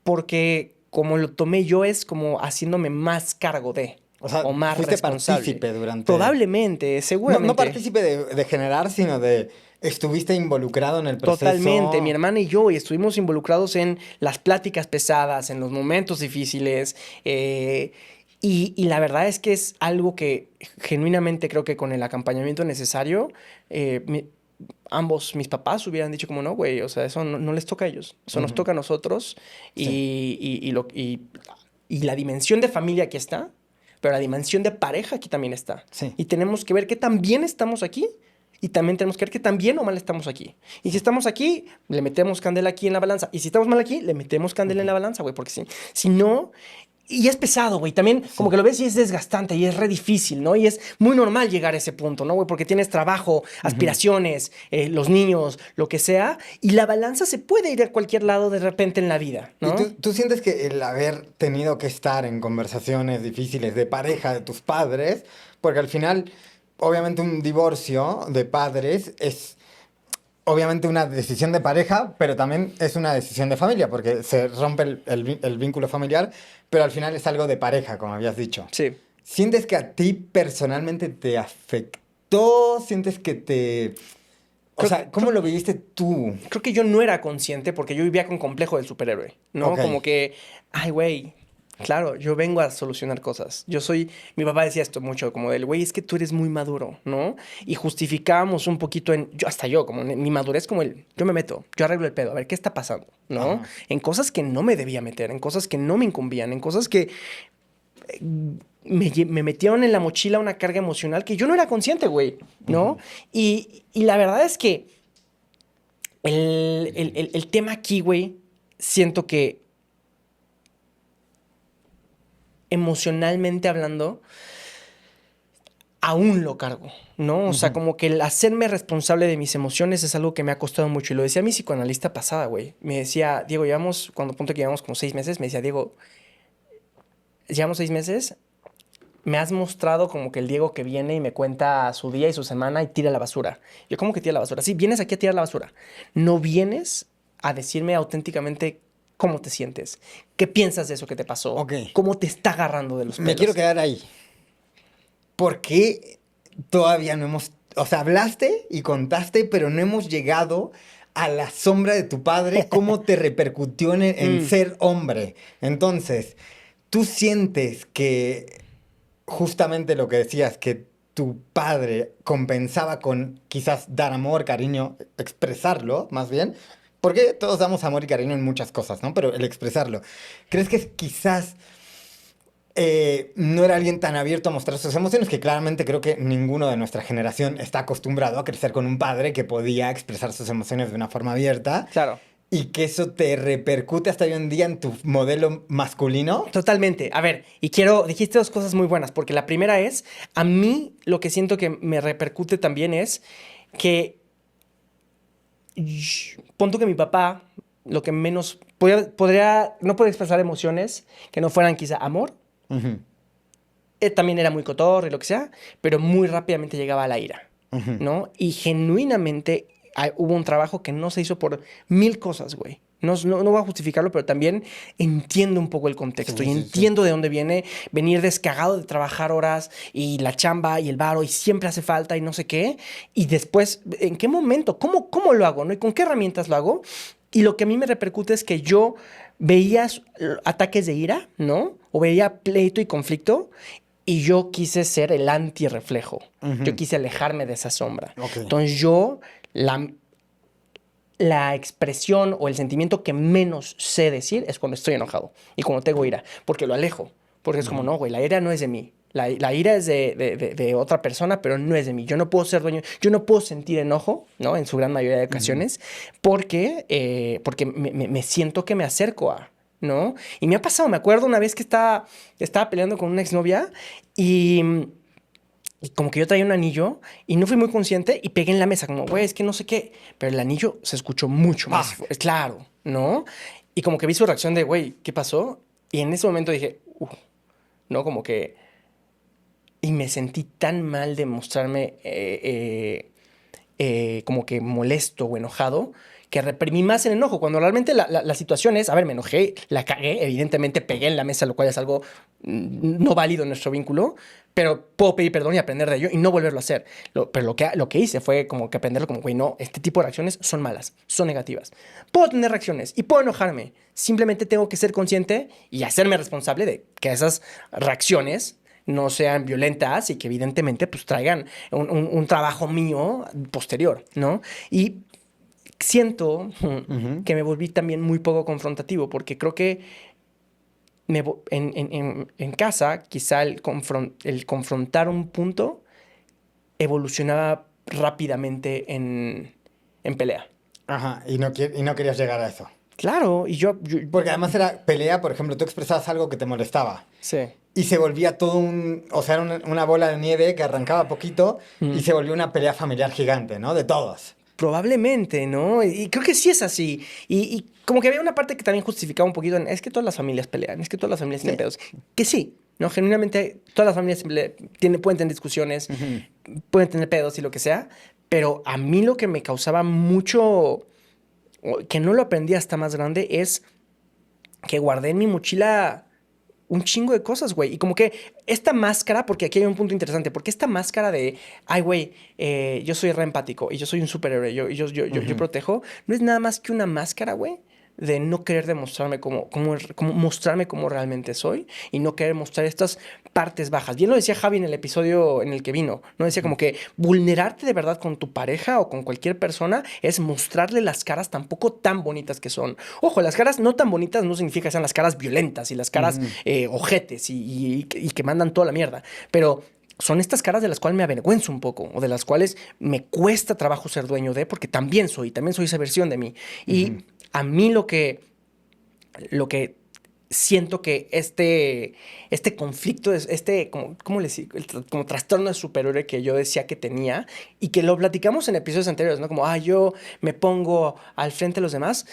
porque como lo tomé yo es como haciéndome más cargo de, O sea, o más fuiste responsable. partícipe durante... Probablemente, No, no seguramente. partícipe de generar, sino de... Estuviste involucrado en el Totalmente, mi proceso. hermana y yo y estuvimos involucrados en las pláticas pesadas, en los momentos difíciles, y la verdad es que es algo que genuinamente creo que con el acompañamiento necesario, eh, mi- ambos mis papás hubieran dicho como no, güey, o sea, eso no les toca a ellos, eso nos Ujú. toca a nosotros Sí, y la dimensión de familia aquí está, pero la dimensión de pareja aquí también está. sí, Y tenemos que ver que también estamos aquí y también tenemos que ver que también o mal estamos aquí. Y si sí. estamos aquí, le metemos candela aquí en la balanza. Y si estamos mal aquí, le metemos candela en Ujú. la balanza, güey, porque si no... Y es pesado, güey. También como Sí. que lo ves y es desgastante y es re difícil, ¿no? Y es muy normal llegar a ese punto, ¿no, güey? Porque tienes trabajo, Ujú. aspiraciones, los niños, lo que sea. Y la balanza se puede ir a cualquier lado de repente en la vida, ¿Y ¿no? tú sientes que el haber tenido que estar en conversaciones difíciles de pareja de tus padres, porque al final, obviamente un divorcio de padres es obviamente una decisión de pareja, pero también es una decisión de familia, porque se rompe el vínculo familiar, pero al final es algo de pareja, como habías dicho. Sí. ¿Sientes que a ti personalmente te afectó? ¿Sientes que te... O Creo, sea, ¿cómo creo, lo viviste tú? creo que yo no era consciente porque yo vivía con complejo del superhéroe, ¿no? Ok. Como que, ay, güey, claro, yo vengo a solucionar cosas. Mi papá decía esto mucho, como del, güey, es que tú eres muy maduro, ¿no? Y justificábamos un poquito hasta yo, como en mi madurez, como yo me meto, yo arreglo el pedo, a ver, ¿qué está pasando? ¿No? Ajá. En cosas que no me debía meter, en cosas que no me incumbían, en cosas que me metieron en la mochila una carga emocional que yo no era consciente, güey, ¿no? Ujú. Y la verdad es que el tema aquí, güey, siento que emocionalmente hablando, aún lo cargo, ¿no? O sea, Ujú. como que el hacerme responsable de mis emociones es algo que me ha costado mucho. Y lo decía mi psicoanalista pasada, güey. Me decía, Diego, cuando punto que llevamos como 6 meses, me decía, Diego, llevamos 6 meses, me has mostrado como que el Diego que viene y me cuenta su día y su semana y tira la basura. Yo, ¿cómo que tira la basura? Sí, vienes aquí a tirar la basura. No vienes a decirme auténticamente cómo te sientes, qué piensas de eso que te pasó, Ok. cómo te está agarrando de los Me quiero pelos. quedar ahí. ¿Por qué todavía no hemos... O sea, hablaste y contaste, pero no hemos llegado a la sombra de tu padre, cómo te repercutió en Mm, ser hombre? Entonces, ¿tú sientes que justamente lo que decías, que tu padre compensaba con quizás dar amor, cariño, expresarlo más bien, porque todos damos amor y cariño en muchas cosas, ¿no? Pero el expresarlo, ¿crees que quizás no era alguien tan abierto a mostrar sus emociones? Que claramente creo que ninguno de nuestra generación está acostumbrado a crecer con un padre que podía expresar sus emociones de una forma abierta Claro. y que eso te repercute hasta hoy en día en tu modelo masculino. Totalmente. A ver, dijiste dos cosas muy buenas, porque la primera es, a mí lo que siento que me repercute también es que, punto que mi papá, lo que menos, no puede expresar emociones que no fueran quizá amor. Ujú, También era muy cotorro y lo que sea, pero muy rápidamente llegaba a la ira, ujú. ¿no? Y genuinamente hubo un trabajo que no se hizo por mil cosas, güey. No voy a justificarlo, pero también entiendo un poco el contexto Sí, y sí, sí. entiendo de dónde viene venir descagado de trabajar horas y la chamba y el varo y siempre hace falta y no sé qué. Y después, ¿en qué momento? ¿Cómo lo hago? ¿No? ¿Y con qué herramientas lo hago? Y lo que a mí me repercute es que yo veía ataques de ira, ¿no? O veía pleito y conflicto y yo quise ser el antirreflejo. Yo Ujú. quise alejarme de esa sombra. Ok. Entonces la expresión o el sentimiento que menos sé decir es cuando estoy enojado y cuando tengo ira, porque lo alejo. Porque es como, Ujú. no, güey, la ira no es de mí. La ira es de otra persona, pero no es de mí. Yo no puedo ser dueño, yo no puedo sentir enojo, ¿no? En su gran mayoría de Ujú. ocasiones, porque me siento que me acerco a, ¿no? Y me ha pasado, me acuerdo una vez que estaba peleando con una exnovia y, y como que yo traía un anillo y no fui muy consciente y pegué en la mesa, como, güey, es que no sé qué. Pero el anillo se escuchó mucho más, Fuck. claro, ¿no? Y como que vi su reacción de, güey, ¿qué pasó? Y en ese momento dije, ¿no? Como que... Y me sentí tan mal de mostrarme como que molesto o enojado, que reprimí más el enojo, cuando realmente la situación es, a ver, me enojé, la cagué, evidentemente pegué en la mesa, lo cual es algo no válido en nuestro vínculo, pero puedo pedir perdón y aprender de ello y no volverlo a hacer. Pero lo que hice fue como que aprenderlo como, güey, no, este tipo de reacciones son malas, son negativas. Puedo tener reacciones y puedo enojarme, simplemente tengo que ser consciente y hacerme responsable de que esas reacciones no sean violentas y que evidentemente pues traigan un trabajo mío posterior, ¿no? Y siento Ujú. que me volví también muy poco confrontativo porque creo que en casa quizá el confrontar un punto evolucionaba rápidamente en pelea. Ajá, y no querías llegar a eso. Claro, y Porque además era pelea, por ejemplo, tú expresabas algo que te molestaba. sí. Y se volvía todo un... O sea, era una bola de nieve que arrancaba poquito y Mm. se volvió una pelea familiar gigante, ¿no? De todos. Probablemente, ¿no? Y creo que sí es así. Y como que había una parte que también justificaba un poquito es que todas las familias pelean, es que todas las familias tienen Sí. pedos. Que sí, ¿no? Genuinamente todas las familias pueden tener discusiones, Ujú. pueden tener pedos y lo que sea, pero a mí lo que me causaba mucho, que no lo aprendí hasta más grande, es que guardé en mi mochila un chingo de cosas, güey. Y como que esta máscara, porque aquí hay un punto interesante, porque esta máscara de, ay, güey, yo soy re empático y yo soy un superhéroe, yo Ujú. protejo, no es nada más que una máscara, güey, de no querer demostrarme como mostrarme cómo realmente soy y no querer mostrar estas partes bajas. Bien lo decía Javi en el episodio en el que vino, ¿no? Decía Ujú. como que vulnerarte de verdad con tu pareja o con cualquier persona es mostrarle las caras tampoco tan bonitas que son. Ojo, las caras no tan bonitas no significa que sean las caras violentas y las caras Ujú. ojetes y que mandan toda la mierda, pero son estas caras de las cuales me avergüenzo un poco o de las cuales me cuesta trabajo ser dueño de, porque también soy esa versión de mí. Y Ujú. a mí lo que siento que este conflicto, ¿cómo le digo? Como trastorno de superhéroe que yo decía que tenía y que lo platicamos en episodios anteriores, ¿no? Como, yo me pongo al frente de los demás.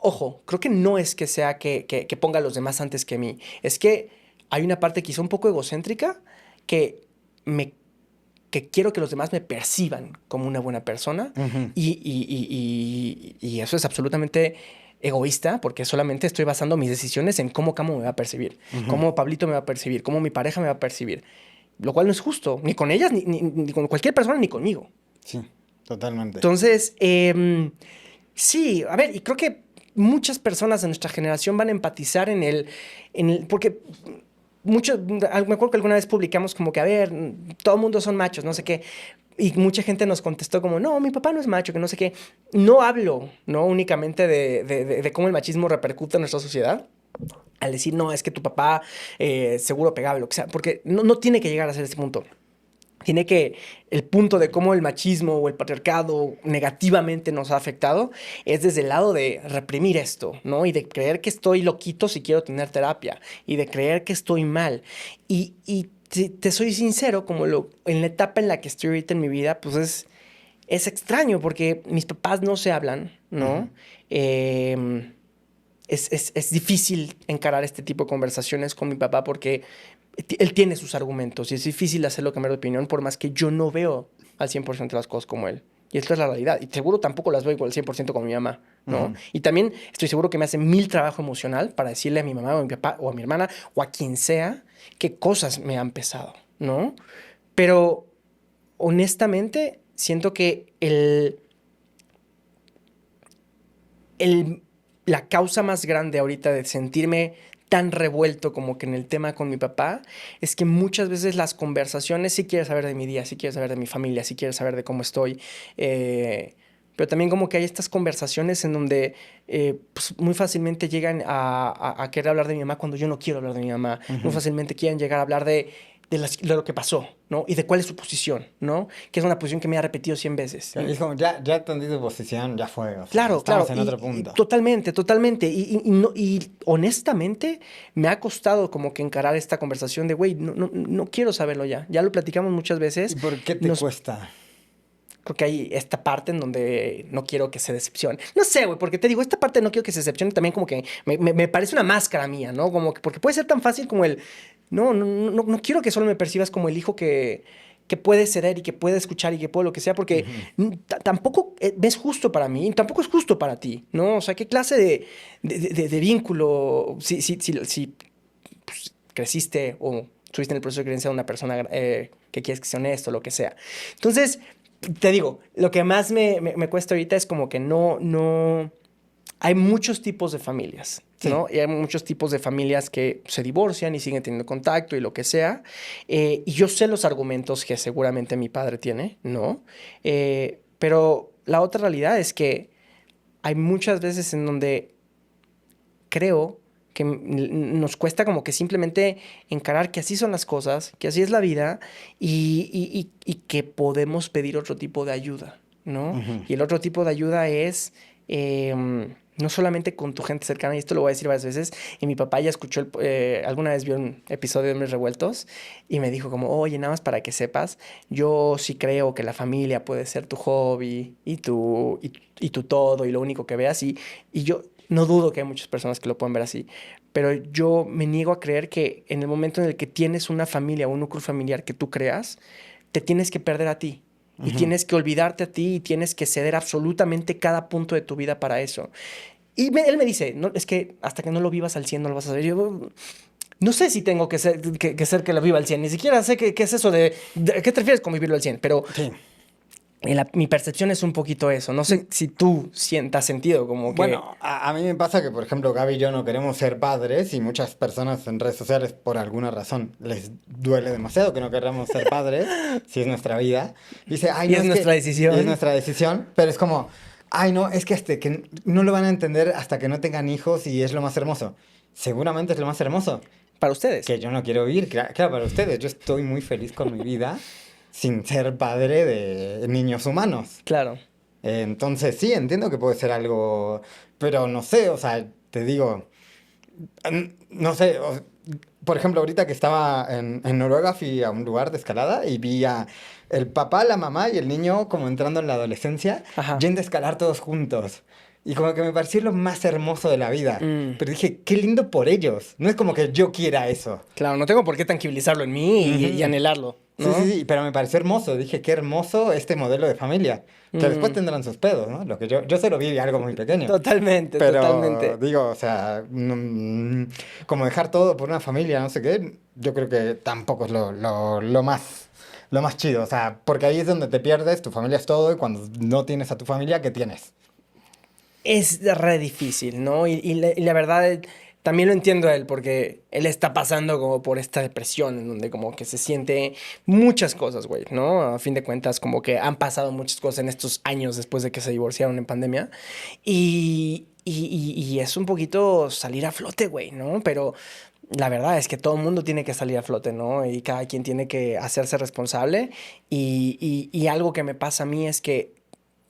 Ojo, creo que no es que sea que ponga a los demás antes que mí. Es que hay una parte quizá un poco egocéntrica que me que quiero que los demás me perciban como una buena persona Ujú. y eso es absolutamente egoísta porque solamente estoy basando mis decisiones en cómo Camo me va a percibir, Ujú. cómo Pablito me va a percibir, cómo mi pareja me va a percibir, lo cual no es justo, ni con ellas, ni con cualquier persona, ni conmigo. Sí, totalmente. Entonces, sí, a ver, y creo que muchas personas de nuestra generación van a empatizar porque me acuerdo que alguna vez publicamos como que, a ver, todo el mundo son machos, no sé qué. Y mucha gente nos contestó como, no, mi papá no es macho, que no sé qué. No hablo, ¿no? Únicamente de cómo el machismo repercute en nuestra sociedad. Al decir, no, es que tu papá seguro pegaba, lo que sea. Porque no tiene que llegar a ser ese punto. Tiene que, el punto de cómo el machismo o el patriarcado negativamente nos ha afectado es desde el lado de reprimir esto, ¿no? Y de creer que estoy loquito si quiero tener terapia. Y de creer que estoy mal. Y te soy sincero, en la etapa en la que estoy ahorita en mi vida, pues es extraño porque mis papás no se hablan, ¿no? Es difícil encarar este tipo de conversaciones con mi papá porque él tiene sus argumentos y es difícil hacerlo cambiar de opinión por más que yo no veo al 100% las cosas como él. Y esta es la realidad. Y seguro tampoco las veo igual al 100% como mi mamá, ¿no? Y también estoy seguro que me hace mil trabajo emocional para decirle a mi mamá o a mi papá o a mi hermana o a quien sea qué cosas me han pesado, ¿no? Pero honestamente siento que la causa más grande ahorita de sentirme tan revuelto como que en el tema con mi papá es que muchas veces las conversaciones, sí quieres saber de mi día, sí quieres saber de mi familia, sí quieres saber de cómo estoy, pero también como que hay estas conversaciones en donde pues muy fácilmente llegan a querer hablar de mi mamá cuando yo no quiero hablar de mi mamá. Muy fácilmente quieren llegar a hablar de lo que pasó, ¿no? Y de cuál es su posición, ¿no? Que es una posición que me ha repetido 100 veces. Es como, ya entendí tu posición, ya fue. O sea, Claro, estamos claro. en otro punto. Totalmente, totalmente. Y honestamente me ha costado como que encarar esta conversación de, güey, no quiero saberlo ya. Ya lo platicamos muchas ¿Y veces. por qué te cuesta? Porque hay esta parte en donde no quiero que se decepcione. No sé, güey, porque te digo, esta parte no quiero que se decepcione también como que me parece una máscara mía, ¿no? Como que, porque puede ser tan fácil como no quiero que solo me percibas como el hijo que puede ceder y que puede escuchar y que puede lo que sea, porque tampoco es justo para mí, tampoco es justo para ti, ¿no? O sea, ¿qué clase de vínculo, si pues, creciste o estuviste en el proceso de creencia de una persona que quieres que sea honesto, lo que sea? Entonces, te digo, lo que más me cuesta ahorita es como que no... Hay muchos tipos de familias, ¿no? Sí. Y hay muchos tipos de familias que se divorcian y siguen teniendo contacto y lo que sea. Y yo sé los argumentos que seguramente mi padre tiene, ¿no? Pero la otra realidad es que hay muchas veces en donde creo que nos cuesta como que simplemente encarar que así son las cosas, que así es la vida y que podemos pedir otro tipo de ayuda, ¿no? Y el otro tipo de ayuda es no solamente con tu gente cercana, y esto lo voy a decir varias veces, y mi papá ya escuchó, alguna vez vio un episodio de Hombres Revueltos y me dijo como, oye, nada más para que sepas, yo sí creo que la familia puede ser tu hobby y tu todo y lo único que veas y yo no dudo que hay muchas personas que lo pueden ver así, pero yo me niego a creer que en el momento en el que tienes una familia o un núcleo familiar que tú creas, te tienes que perder a ti. Y tienes que olvidarte a ti y tienes que ceder absolutamente cada punto de tu vida para eso. Y él me dice, no, es que hasta que no lo vivas al 100 no lo vas a saber. Yo no sé si tengo que ser que lo viva al 100. Ni siquiera sé qué es eso ¿a qué te refieres con vivirlo al 100? Pero Sí. mi percepción es un poquito eso. No sé si tú sientas sentido como que... Bueno, a mí me pasa que, por ejemplo, Gaby y yo no queremos ser padres y muchas personas en redes sociales, por alguna razón, les duele demasiado que no queramos ser padres, si es nuestra vida. Dice, ay, Y no, es nuestra decisión. y es nuestra decisión, pero es como, ay, no, es que hasta que no lo van a entender hasta que no tengan hijos y es lo más hermoso. Seguramente es lo más hermoso. Para ustedes. Que yo no quiero vivir, claro, para ustedes. Yo estoy muy feliz con mi vida sin ser padre de niños humanos. Claro. Entonces sí, entiendo que puede ser algo, pero no sé, o sea, te digo, no sé, por ejemplo, ahorita que estaba en Noruega fui a un lugar de escalada y vi a el papá, la mamá y el niño como entrando en la adolescencia, Ajá. yendo a escalar todos juntos. Y como que me pareció lo más hermoso de la vida. Mm. Pero dije, qué lindo por ellos. No es como que yo quiera eso. Claro, no tengo por qué tangibilizarlo en mí y anhelarlo, Sí, ¿no? sí, pero me pareció hermoso. Dije, qué hermoso este modelo de familia. Que después tendrán sus pedos, ¿no? Lo que yo se lo vi de algo muy pequeño. Totalmente, Pero totalmente. digo, o sea, como dejar todo por una familia, no sé qué, yo creo que tampoco es lo más chido. O sea, porque ahí es donde te pierdes, tu familia es todo, y cuando no tienes a tu familia, ¿qué tienes? Es re difícil, ¿no? Y la verdad, también lo entiendo a él, porque él está pasando como por esta depresión, en donde como que se siente muchas cosas, güey, ¿no? A fin de cuentas, como que han pasado muchas cosas en estos años después de que se divorciaron en pandemia. Y es un poquito salir a flote, güey, ¿no? Pero la verdad es que todo el mundo tiene que salir a flote, ¿no? Y cada quien tiene que hacerse responsable. Y algo que me pasa a mí es que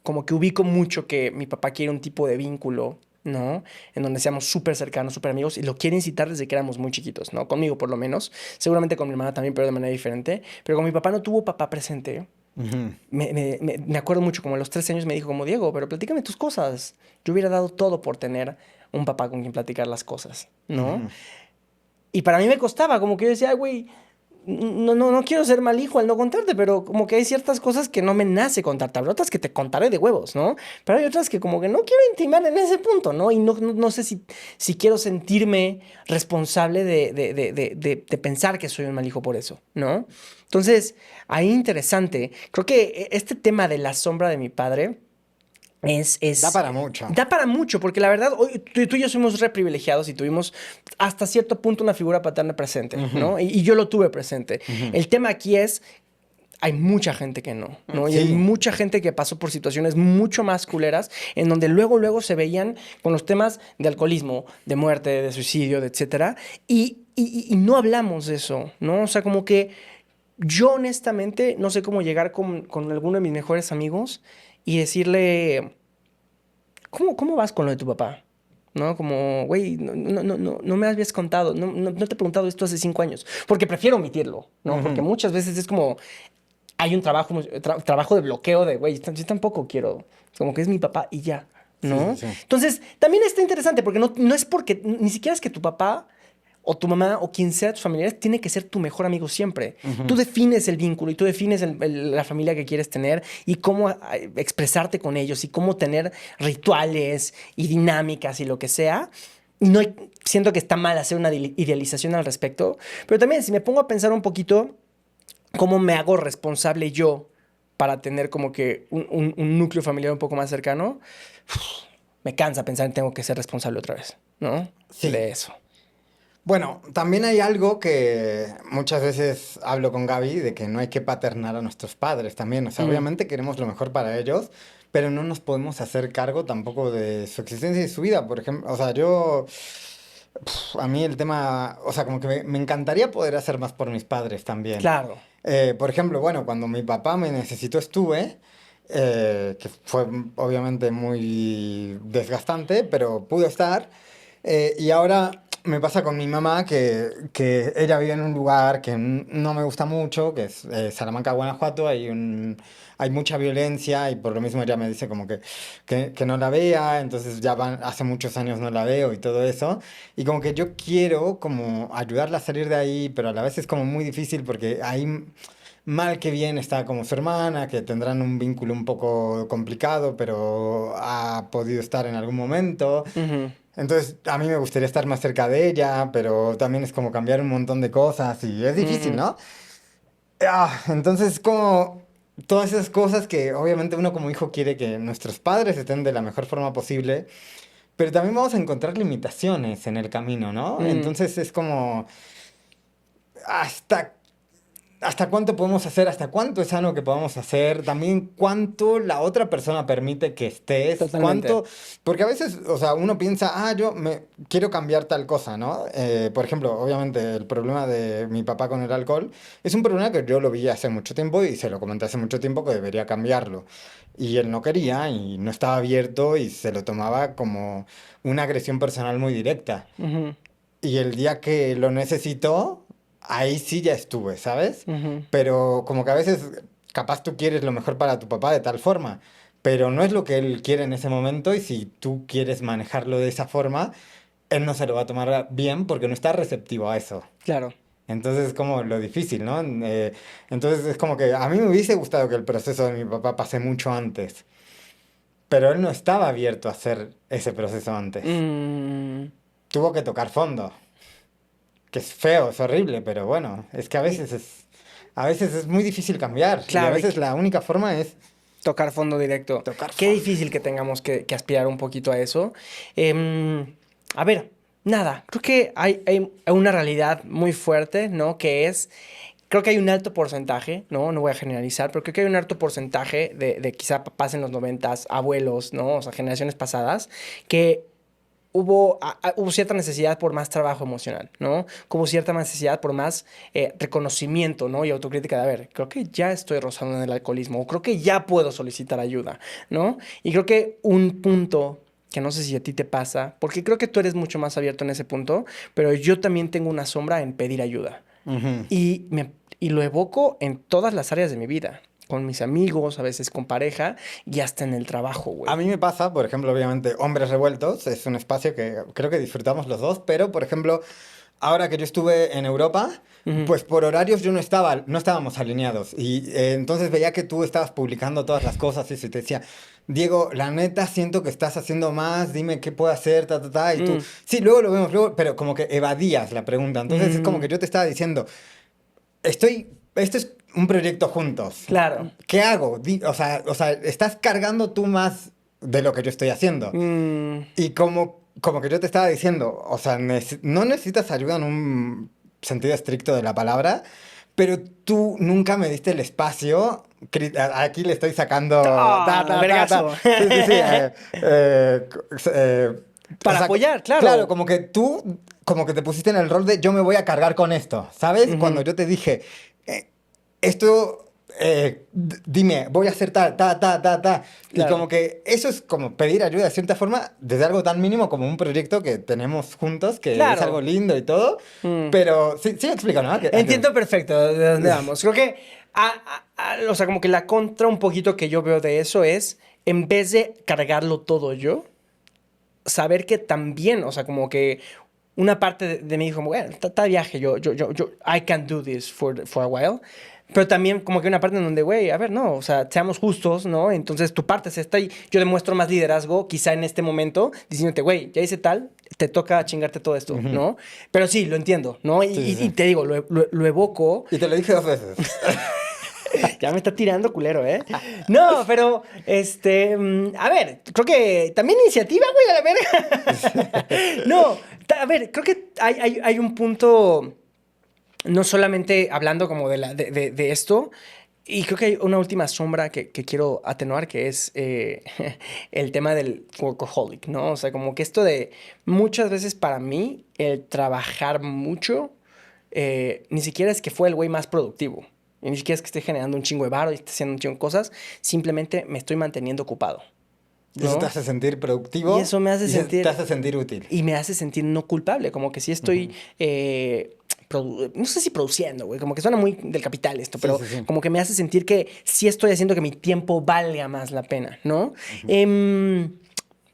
como que ubico mucho que mi papá quiere un tipo de vínculo, ¿no? En donde seamos súper cercanos, súper amigos, y lo quiere incitar desde que éramos muy chiquitos, ¿no? Conmigo por lo menos, seguramente con mi hermana también, pero de manera diferente. Pero con mi papá no tuvo papá presente. Ujú, Me acuerdo mucho, como a los 13 años me dijo como, Diego, pero platícame tus cosas. Yo hubiera dado todo por tener un papá con quien platicar las cosas, ¿no? ujú. Y para mí me costaba, como que yo decía, "Ay, güey, no quiero ser mal hijo al no contarte, pero como que hay ciertas cosas que no me nace contarte. Habrá otras que te contaré de huevos, ¿no? Pero hay otras que como que no quiero intimar en ese punto, ¿no? Y no sé si quiero sentirme responsable de pensar que soy un mal hijo por eso, ¿no? Entonces, ahí interesante. Creo que este tema de la sombra de mi padre Da para mucho. da para mucho, porque la verdad, hoy tú y yo somos re privilegiados y tuvimos hasta cierto punto una figura paterna presente, Ujú, ¿no? Y yo lo tuve presente. ujú. El tema aquí es, hay mucha gente que no, ¿no? Y hay Sí, mucha gente que pasó por situaciones mucho más culeras, en donde luego se veían con los temas de alcoholismo, de muerte, de suicidio, de etcétera, y no hablamos de eso, ¿no? O sea, como que yo honestamente no sé cómo llegar con alguno de mis mejores amigos y decirle... ¿Cómo vas con lo de tu papá? ¿No? Como, güey, no me habías contado, no te he preguntado esto hace 5 años, porque prefiero omitirlo, ¿no? Porque ujú. muchas veces es como, hay un trabajo de bloqueo de, güey, yo tampoco quiero, como que es mi papá y ya, Sí, sí, ¿no? sí. Entonces, también está interesante, porque no es porque, ni siquiera es que tu papá o tu mamá o quien sea de tus familiares tiene que ser tu mejor amigo siempre. Tú Ujú. defines el vínculo y tú defines la familia que quieres tener y cómo expresarte con ellos y cómo tener rituales y dinámicas y lo que sea. No siento que está mal hacer una idealización al respecto, pero también si me pongo a pensar un poquito cómo me hago responsable yo para tener como que un núcleo familiar un poco más cercano, me cansa pensar en tengo que ser responsable otra vez, ¿no? Sí. De eso. Bueno, también hay algo que muchas veces hablo con Gaby de que no hay que paternar a nuestros padres también. O sea, Mm, obviamente queremos lo mejor para ellos, pero no nos podemos hacer cargo tampoco de su existencia y su vida. Por ejemplo, o sea, a mí el tema, o sea, como que me encantaría poder hacer más por mis padres también. claro. Por ejemplo, bueno, cuando mi papá me necesitó estuve, que fue obviamente muy desgastante, pero pude estar. Y ahora me pasa con mi mamá que ella vive en un lugar que no me gusta mucho, que es Salamanca, Guanajuato. Hay mucha violencia y por lo mismo ella me dice como que no la vea, entonces ya hace muchos años no la veo y todo eso. Y como que yo quiero como ayudarla a salir de ahí, pero a la vez es como muy difícil porque ahí mal que bien está como su hermana, que tendrán un vínculo un poco complicado, pero ha podido estar en algún momento. Ujú. Entonces, a mí me gustaría estar más cerca de ella, pero también es como cambiar un montón de cosas y es difícil, Ujú. ¿no? Entonces, como todas esas cosas que obviamente uno como hijo quiere que nuestros padres estén de la mejor forma posible, pero también vamos a encontrar limitaciones en el camino, ¿no? Mm, Entonces es como, hasta ¿hasta cuánto podemos hacer? ¿Hasta cuánto es sano que podamos hacer? También cuánto la otra persona permite que estés. totalmente. Cuánto. Porque a veces, o sea, uno piensa, yo me quiero cambiar tal cosa, ¿no? Por ejemplo, obviamente el problema de mi papá con el alcohol es un problema que yo lo vi hace mucho tiempo y se lo comenté hace mucho tiempo que debería cambiarlo. Y él no quería y no estaba abierto y se lo tomaba como una agresión personal muy directa. Ujú, Y el día que lo necesitó, ahí sí ya estuve, ¿sabes? ujú. Pero como que a veces capaz tú quieres lo mejor para tu papá de tal forma, pero no es lo que él quiere en ese momento y si tú quieres manejarlo de esa forma, él no se lo va a tomar bien porque no está receptivo a eso. Claro. Entonces es como lo difícil, ¿no? Entonces es como que a mí me hubiese gustado que el proceso de mi papá pase mucho antes, pero él no estaba abierto a hacer ese proceso antes. Mm, Tuvo que tocar fondo. Que es feo, es horrible, pero bueno, es que y, a veces es muy difícil cambiar y a claro, veces la única forma es tocar fondo directo. tocar Qué fondo. difícil que tengamos que aspirar un poquito a eso. A ver, Nada, creo que hay una realidad muy fuerte, ¿no? Que es, creo que hay un alto porcentaje, ¿no? No voy a generalizar, pero creo que hay un alto porcentaje de quizá papás en los noventas, abuelos, ¿no? O sea, generaciones pasadas, que hubo cierta necesidad por más trabajo emocional, ¿no? Hubo cierta necesidad por más reconocimiento, ¿no? Y autocrítica de, a ver, creo que ya estoy rozando en el alcoholismo, o creo que ya puedo solicitar ayuda, ¿no? Y creo que un punto que no sé si a ti te pasa, porque creo que tú eres mucho más abierto en ese punto, pero yo también tengo una sombra en pedir ayuda. Ujú. Y lo evoco en todas las áreas de mi vida, con mis amigos, a veces con pareja y hasta en el trabajo, A güey. mí me pasa, por ejemplo, obviamente, Hombres Revueltos es un espacio que creo que disfrutamos los dos, pero, por ejemplo, ahora que yo estuve en Europa, Ujú. pues por horarios yo no estábamos alineados. Y entonces veía que tú estabas publicando todas las cosas y se te decía, Diego, la neta siento que estás haciendo más, dime qué puedo hacer, ta, ta, ta. Y tú, Mm, sí, luego lo vemos, luego, pero como que evadías la pregunta. Entonces es como mm, que yo te estaba diciendo, esto es un proyecto juntos. claro. ¿Qué hago? O sea, estás cargando tú más de lo que yo estoy haciendo. Mm, Y como que yo te estaba diciendo, o sea, no necesitas ayuda en un sentido estricto de la palabra, pero tú nunca me diste el espacio. Aquí le estoy sacando. Ta, ah, ta, ta, ta. vergazo. Sí, sí, sí. O Para sea, apoyar, claro, claro. como que tú, como que te pusiste en el rol de yo me voy a cargar con esto, ¿sabes? Cuando Ujú, yo te dije, esto, dime, voy a hacer tal, ta, ta, ta, ta. Y claro. como que eso es como pedir ayuda de cierta forma desde algo tan mínimo como un proyecto que tenemos juntos, que es algo Claro. lindo y todo. Mm. Pero sí, sí, explica, ¿no? Entiendo perfecto de dónde vamos. Creo que, o sea, como que la contra un poquito que yo veo de eso es, en vez de cargarlo todo yo, saber que también, o sea, como que una parte de mí dijo, bueno, está viaje, I can do this for a while. Pero también como que una parte en donde, güey, a ver, no, o sea, seamos justos, ¿no? Entonces tu parte es esta y yo demuestro más liderazgo quizá en este momento, diciéndote, güey, ya hice tal, te toca chingarte todo esto, Ujú. ¿no? Pero sí, lo entiendo, ¿no? Sí, sí, Y sí. te digo, lo evoco. Y te lo dije 2 veces. Ya me está tirando culero, ¿eh? No, pero, a ver, creo que también iniciativa, güey, a la verga. No, a ver, creo que hay un punto, no solamente hablando como de esto, y creo que hay una última sombra que quiero atenuar, que es el tema del workaholic, ¿no? O sea, como que esto de muchas veces para mí, el trabajar mucho, ni siquiera es que fue el güey más productivo. Y ni siquiera es que esté generando un chingo de varo y esté haciendo un chingo de cosas. Simplemente me estoy manteniendo ocupado, Y eso te ¿no? hace sentir Y productivo eso me hace y te sentir hace sentir útil. y me hace sentir no culpable, como que sí estoy, Ujú. no sé si produciendo, güey, como que suena muy del capital esto, Sí, pero sí, sí. como que me hace sentir que sí estoy haciendo que mi tiempo valga más la pena, ¿no? Ujú. Em,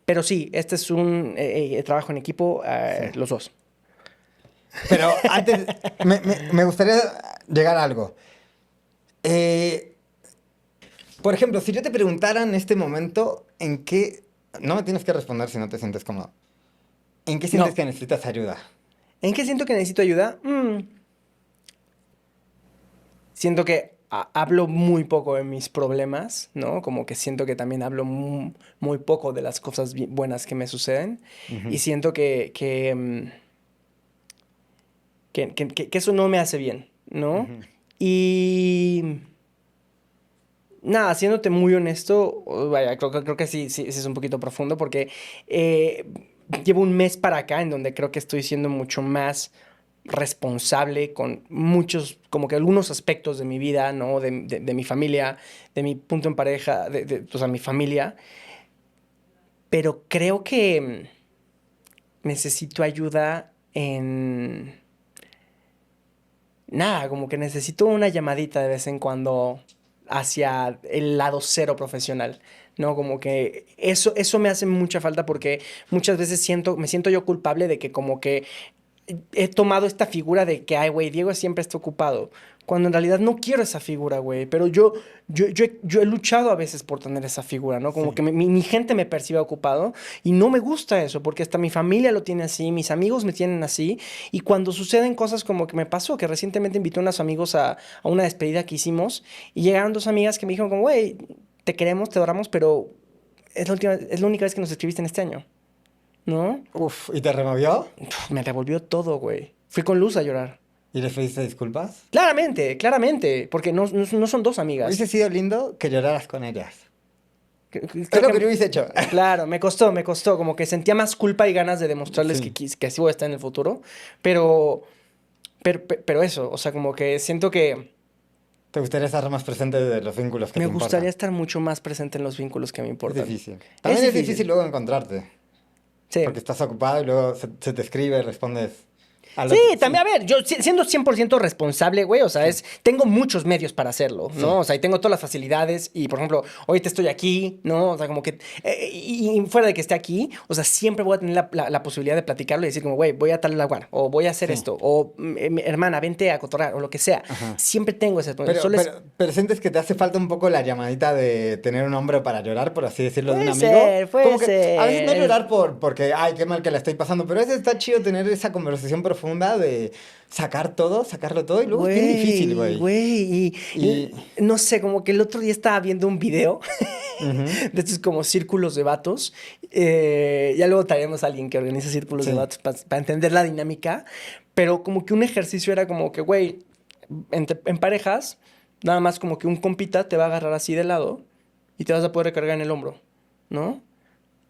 pero sí, este es un trabajo en equipo, Sí. los dos. Pero antes, me gustaría llegar a algo. Eh, por ejemplo, si yo te preguntara en este momento en qué... No me tienes que responder si no te sientes cómodo. ¿En qué sientes No. que necesitas ayuda? ¿En qué siento que necesito ayuda? Siento que hablo muy poco de mis problemas, ¿no? Como que siento que también hablo muy poco de las cosas buenas que me suceden. Y Ujú, siento que eso no me hace bien, ¿no? ujú. Y nada, siéndote muy honesto, vaya, creo que sí es un poquito profundo porque eh, llevo un mes para acá en donde creo que estoy siendo mucho más responsable con muchos, como que algunos aspectos de mi vida, ¿no? De mi familia, de mi punto en pareja, o sea, mi familia. Pero creo que necesito ayuda en... Nada, como que necesito una llamadita de vez en cuando hacia el lado cero profesional, ¿no? Como que eso me hace mucha falta porque muchas veces me siento yo culpable de que como que he tomado esta figura de que, ay, güey, Diego siempre está ocupado. Cuando en realidad no quiero esa figura, güey. Pero yo he luchado a veces por tener esa figura, ¿no? Como que Sí. mi gente me percibe ocupado y no me gusta eso porque hasta mi familia lo tiene así, mis amigos me tienen así. Y cuando suceden cosas como que me pasó, que recientemente invité a unos amigos a una despedida que hicimos y llegaron dos amigas que me dijeron como, güey, te queremos, te adoramos, pero es la única vez que nos escribiste en este año. ¿no? Uf, ¿y te removió? Me revolvió todo, güey. Fui con Luz a llorar. ¿Y le pediste disculpas? Claramente, claramente, porque no son dos amigas. Hubiese sido lindo que lloraras con ellas. Es Creo lo que yo que, hubiese hecho. claro, me costó, como que sentía más culpa y ganas de demostrarles Sí. que sí voy a estar en el futuro, pero, pero eso, o sea, como que siento que ¿Te gustaría estar más presente de los vínculos que me te gustaría importan? estar mucho más presente en los vínculos que me Es importan. difícil. Es También es difícil difícil, luego encontrarte. sí. Porque estás ocupado y luego se te escribe, respondes a Sí, lo... también, Sí, a ver, yo siendo 100% responsable, güey, o sea, sí, tengo muchos medios para hacerlo, sí. ¿no? O sea, y tengo todas las facilidades y, por ejemplo, ahorita estoy aquí, ¿no? O sea, como que, y fuera de que esté aquí, o sea, siempre voy a tener la posibilidad de platicarlo y decir como, güey, voy a tal lugar, o voy a hacer Sí. esto, o hermana, vente a cotorrar, o lo que sea. Ajá. Siempre tengo ese... Pero, Solo es... pero, pero sientes que te hace falta un poco la llamadita de tener un hombro para llorar, por así decirlo, de un amigo. Puede Como que a veces no ser. llorar porque, ay, qué mal que la estoy pasando, pero a veces está chido tener esa conversación profunda de sacar todo, sacarlo todo, y luego es bien difícil, güey. Y Y... no sé, como que el otro día estaba viendo un video ujú, de estos como círculos de vatos. Ya luego traemos a alguien que organiza círculos de sí. vatos para entender la dinámica. Pero como que un ejercicio era como que, güey, en parejas, nada más como que un compita te va a agarrar así de lado y te vas a poder recargar en el hombro, ¿no?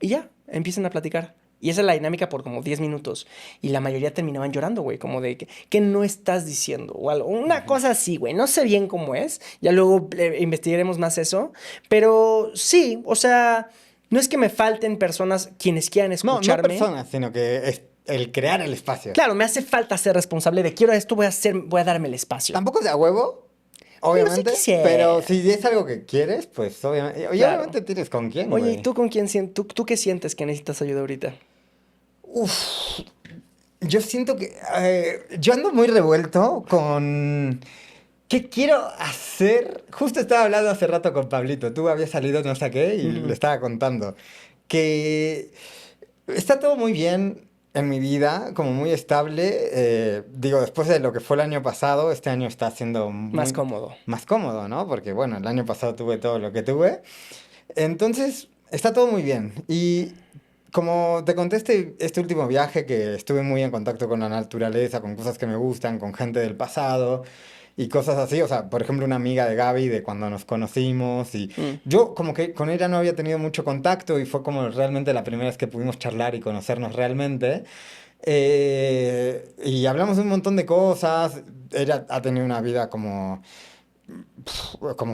Y ya, empiezan a platicar. Y esa es la dinámica por como 10 minutos. Y la mayoría terminaban llorando, güey, como de que, ¿qué no estás diciendo? O algo, una cosa así, güey. No sé bien cómo es. Ya luego investigaremos más eso. Pero sí, o sea, no es que me falten personas quienes quieran No, no escucharme. personas, sino que es el crear el espacio. Claro, me hace falta ser responsable de quiero esto, voy a darme el espacio. Tampoco es de a huevo, Pero sí obviamente, pero quisiera. si es algo que quieres, pues obviamente. Y Claro. obviamente tienes con quién, Oye, ¿y güey. tú con quién sientes? ¿Tú qué sientes que necesitas ayuda ahorita? Uf, yo siento que yo ando muy revuelto con qué quiero hacer. Justo estaba hablando hace rato con Pablito, tú habías salido no sé qué y le Ujú. estaba contando que está todo muy bien en mi vida, como muy estable. Digo, después de lo que fue el año pasado, este año está siendo Más muy cómodo. más cómodo, ¿no? Porque bueno, el año pasado tuve todo lo que tuve. Entonces, está todo muy bien. Y como te conté este último viaje, que estuve muy en contacto con la naturaleza, con cosas que me gustan, con gente del pasado y cosas así. O sea, por ejemplo, una amiga de Gaby de cuando nos conocimos. Y Mm. yo como que con ella no había tenido mucho contacto y fue como realmente la primera vez que pudimos charlar y conocernos realmente. Y hablamos de un montón de cosas. Ella ha tenido una vida como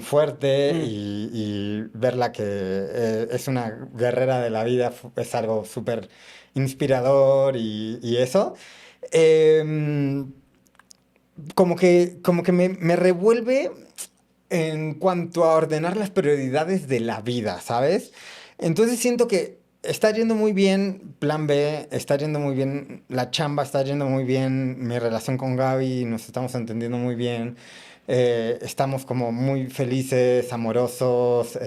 fuerte Mm. y verla que es una guerrera de la vida es algo súper inspirador y eso. Em, como que me revuelve en cuanto a ordenar las prioridades de la vida, ¿sabes? Entonces siento que está yendo muy bien Plan B, está yendo muy bien la chamba, está yendo muy bien mi relación con Gaby, nos estamos entendiendo muy bien. Estamos como muy felices, amorosos,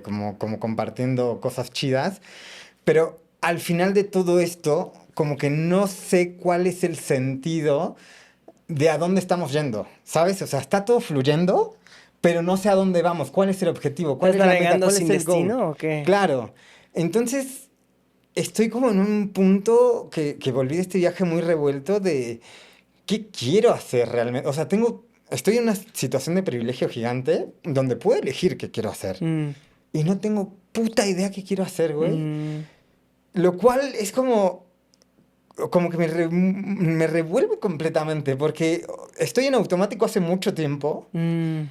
como compartiendo cosas chidas. Pero al final de todo esto, como que no sé cuál es el sentido de a dónde estamos yendo, ¿sabes? O sea, está todo fluyendo, pero no sé a dónde vamos, cuál es el objetivo, cuál ¿Estás es la meta, navegando cuál es sin el goal. destino o qué? Claro. Entonces, estoy como en un punto que volví de este viaje muy revuelto de qué quiero hacer realmente. O sea, estoy en una situación de privilegio gigante donde puedo elegir qué quiero hacer. Mm, Y no tengo puta idea qué quiero hacer, güey. mm, Lo cual es como que me revuelve completamente, porque estoy en automático hace mucho tiempo, mm,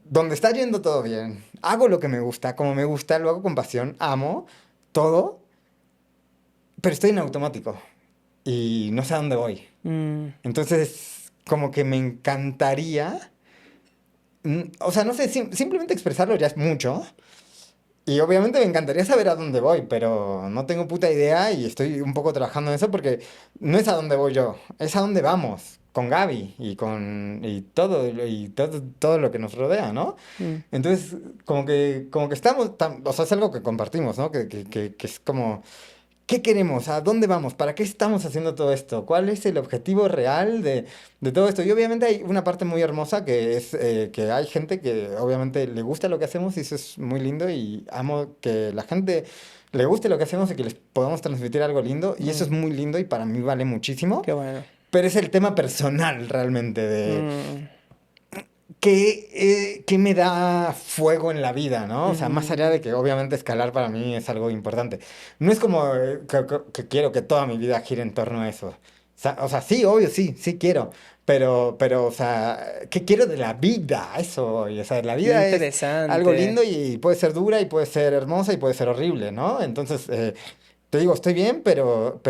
donde está yendo todo bien. Hago lo que me gusta, como me gusta, lo hago con pasión, amo todo, pero estoy en automático y no sé a dónde voy. mm, Entonces, como que me encantaría, o sea, no sé, simplemente expresarlo ya es mucho. Y obviamente me encantaría saber a dónde voy, pero no tengo puta idea y estoy un poco trabajando en eso porque no es a dónde voy yo, es a dónde vamos con Gaby y todo lo que nos rodea, ¿no? mm. Entonces, como que estamos, o sea, es algo que compartimos, ¿no? Que es como, ¿qué queremos? ¿A dónde vamos? ¿Para qué estamos haciendo todo esto? ¿Cuál es el objetivo real de todo esto? Y obviamente hay una parte muy hermosa que es que hay gente que obviamente le gusta lo que hacemos y eso es muy lindo y amo que la gente le guste lo que hacemos y que les podamos transmitir algo lindo. Y eso es muy lindo y para mí vale muchísimo. Qué bueno. Pero es el tema personal realmente de Mm, qué me da fuego en la vida, ¿no? O sea, más allá de mm. que obviamente escalar para mí es algo importante. No es como que quiero que toda mi vida gire en torno a eso. O sea, sí, obvio, sí, sí quiero. O sea, ¿qué quiero de la vida? Eso, voy. O sea, la Qué vida es algo lindo interesante. y puede ser dura y puede ser hermosa y puede ser horrible, ¿no? Entonces, te digo, estoy bien, pero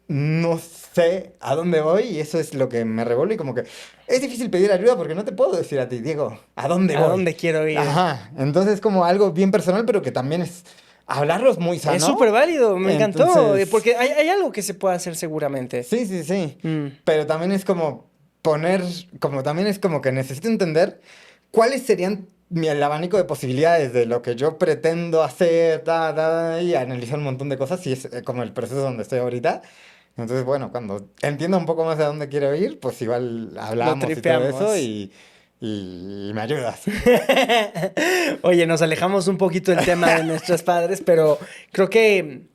no sé a dónde voy y eso es lo que me revuelve y como que es difícil pedir ayuda porque no te puedo decir a ti, Diego, ¿a dónde ¿A voy? dónde quiero ir? Ajá, entonces es como algo bien personal, pero que también es hablarlo es muy Es súper sano. válido, me encantó, Entonces, porque hay algo que se puede hacer seguramente. sí, sí, sí, Mm, pero también es como como también es como que necesito entender cuáles serían el abanico de posibilidades de lo que yo pretendo hacer, y analizar un montón de cosas y es como el proceso donde estoy ahorita. Entonces, bueno, cuando entienda un poco más de dónde quiero ir, pues igual lo hablamos y todo eso tripeamos. y me ayudas. Oye, nos alejamos un poquito del tema de nuestros padres, pero creo que,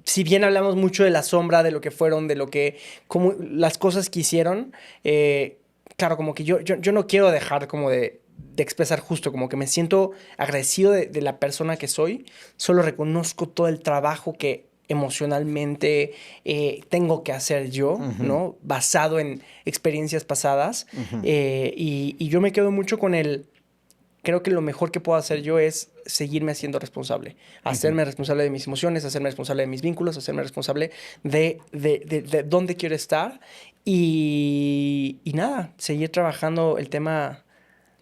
si bien hablamos mucho de la sombra, de lo que fueron, de lo que, como las cosas que hicieron, claro, como que yo no quiero dejar como de expresar justo, como que me siento agradecido de la persona que soy, solo reconozco todo el trabajo que emocionalmente tengo que hacer yo, Ujú, ¿no? Basado en experiencias pasadas. ujú, Y yo me quedo mucho con creo que lo mejor que puedo hacer yo es seguirme haciendo responsable, ujú. hacerme responsable de mis emociones, hacerme responsable de mis vínculos, hacerme responsable de dónde quiero estar y nada, seguir trabajando el tema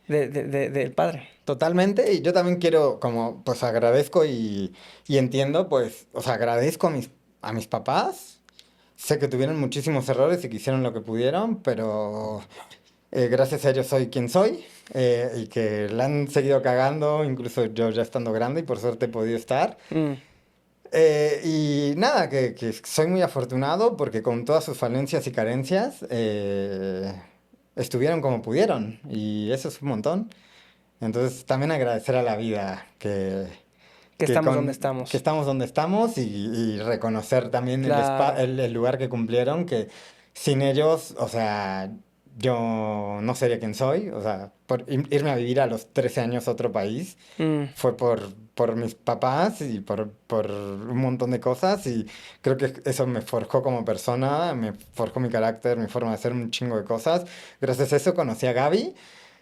del padre. Totalmente, y yo también quiero, como, pues agradezco y entiendo, pues, o sea, agradezco a mis papás. Sé que tuvieron muchísimos errores y que hicieron lo que pudieron, pero gracias a ellos soy quien soy y que la han seguido cagando, incluso yo ya estando grande y por suerte he podido estar. Mm, Y nada, que soy muy afortunado porque con todas sus falencias y carencias estuvieron como pudieron y eso es un montón. Entonces también agradecer a la vida que estamos donde que estamos. estamos donde estamos y reconocer también Claro. el lugar que cumplieron, que sin ellos, o sea, yo no sería quien soy, o sea, por irme a vivir a los 13 años a otro país Mm, fue por mis papás y por un montón de cosas y creo que eso me forjó como persona, me forjó mi carácter, mi forma de hacer un chingo de cosas. Gracias a eso conocí a Gaby.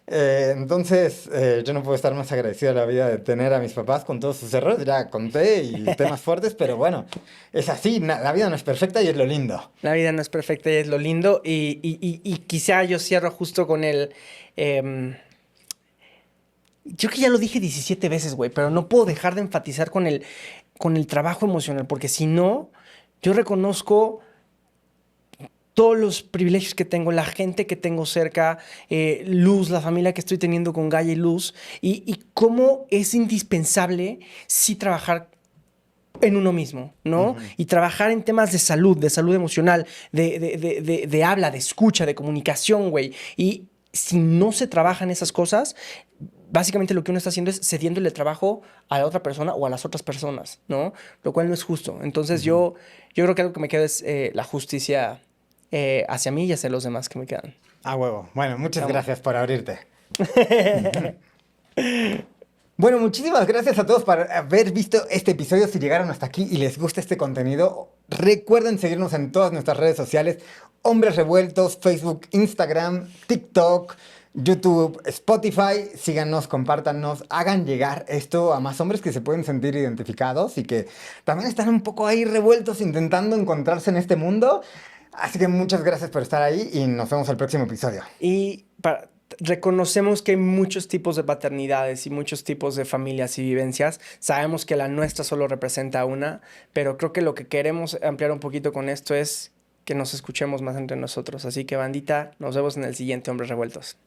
Entonces, yo no puedo estar más agradecido a la vida de tener a mis papás con todos sus errores, ya conté y temas fuertes, pero bueno, es así, la vida no es perfecta y es lo lindo. la vida no es perfecta y es lo lindo. Y quizá yo cierro justo con em, yo que ya lo dije 17 veces, güey, pero no puedo dejar de enfatizar con el trabajo emocional, porque si no, yo reconozco todos los privilegios que tengo, la gente que tengo cerca, Luz, la familia que estoy teniendo con Gaia y Luz, y cómo es indispensable sí trabajar en uno mismo, ¿no? Ujú, Y trabajar en temas de salud emocional, de habla, de escucha, de comunicación, güey. Y si no se trabajan esas cosas, básicamente lo que uno está haciendo es cediéndole el trabajo a la otra persona o a las otras personas, ¿no? Lo cual no es justo. Entonces ujú. yo creo que algo que me queda es la justicia hacia mí y hacia los demás que me quedan. A huevo. Bueno, muchas Vamos. gracias por abrirte. Bueno, muchísimas gracias a todos por haber visto este episodio. Si llegaron hasta aquí y les gusta este contenido, recuerden seguirnos en todas nuestras redes sociales: Hombres Revueltos, Facebook, Instagram, TikTok, YouTube, Spotify. Síganos, compártanos, hagan llegar esto a más hombres que se pueden sentir identificados y que también están un poco ahí revueltos intentando encontrarse en este mundo. Así que muchas gracias por estar ahí y nos vemos al próximo episodio. Y reconocemos que hay muchos tipos de paternidades y muchos tipos de familias y vivencias. Sabemos que la nuestra solo representa una, pero creo que lo que queremos ampliar un poquito con esto es que nos escuchemos más entre nosotros. Así que, bandita, nos vemos en el siguiente Hombres Revueltos.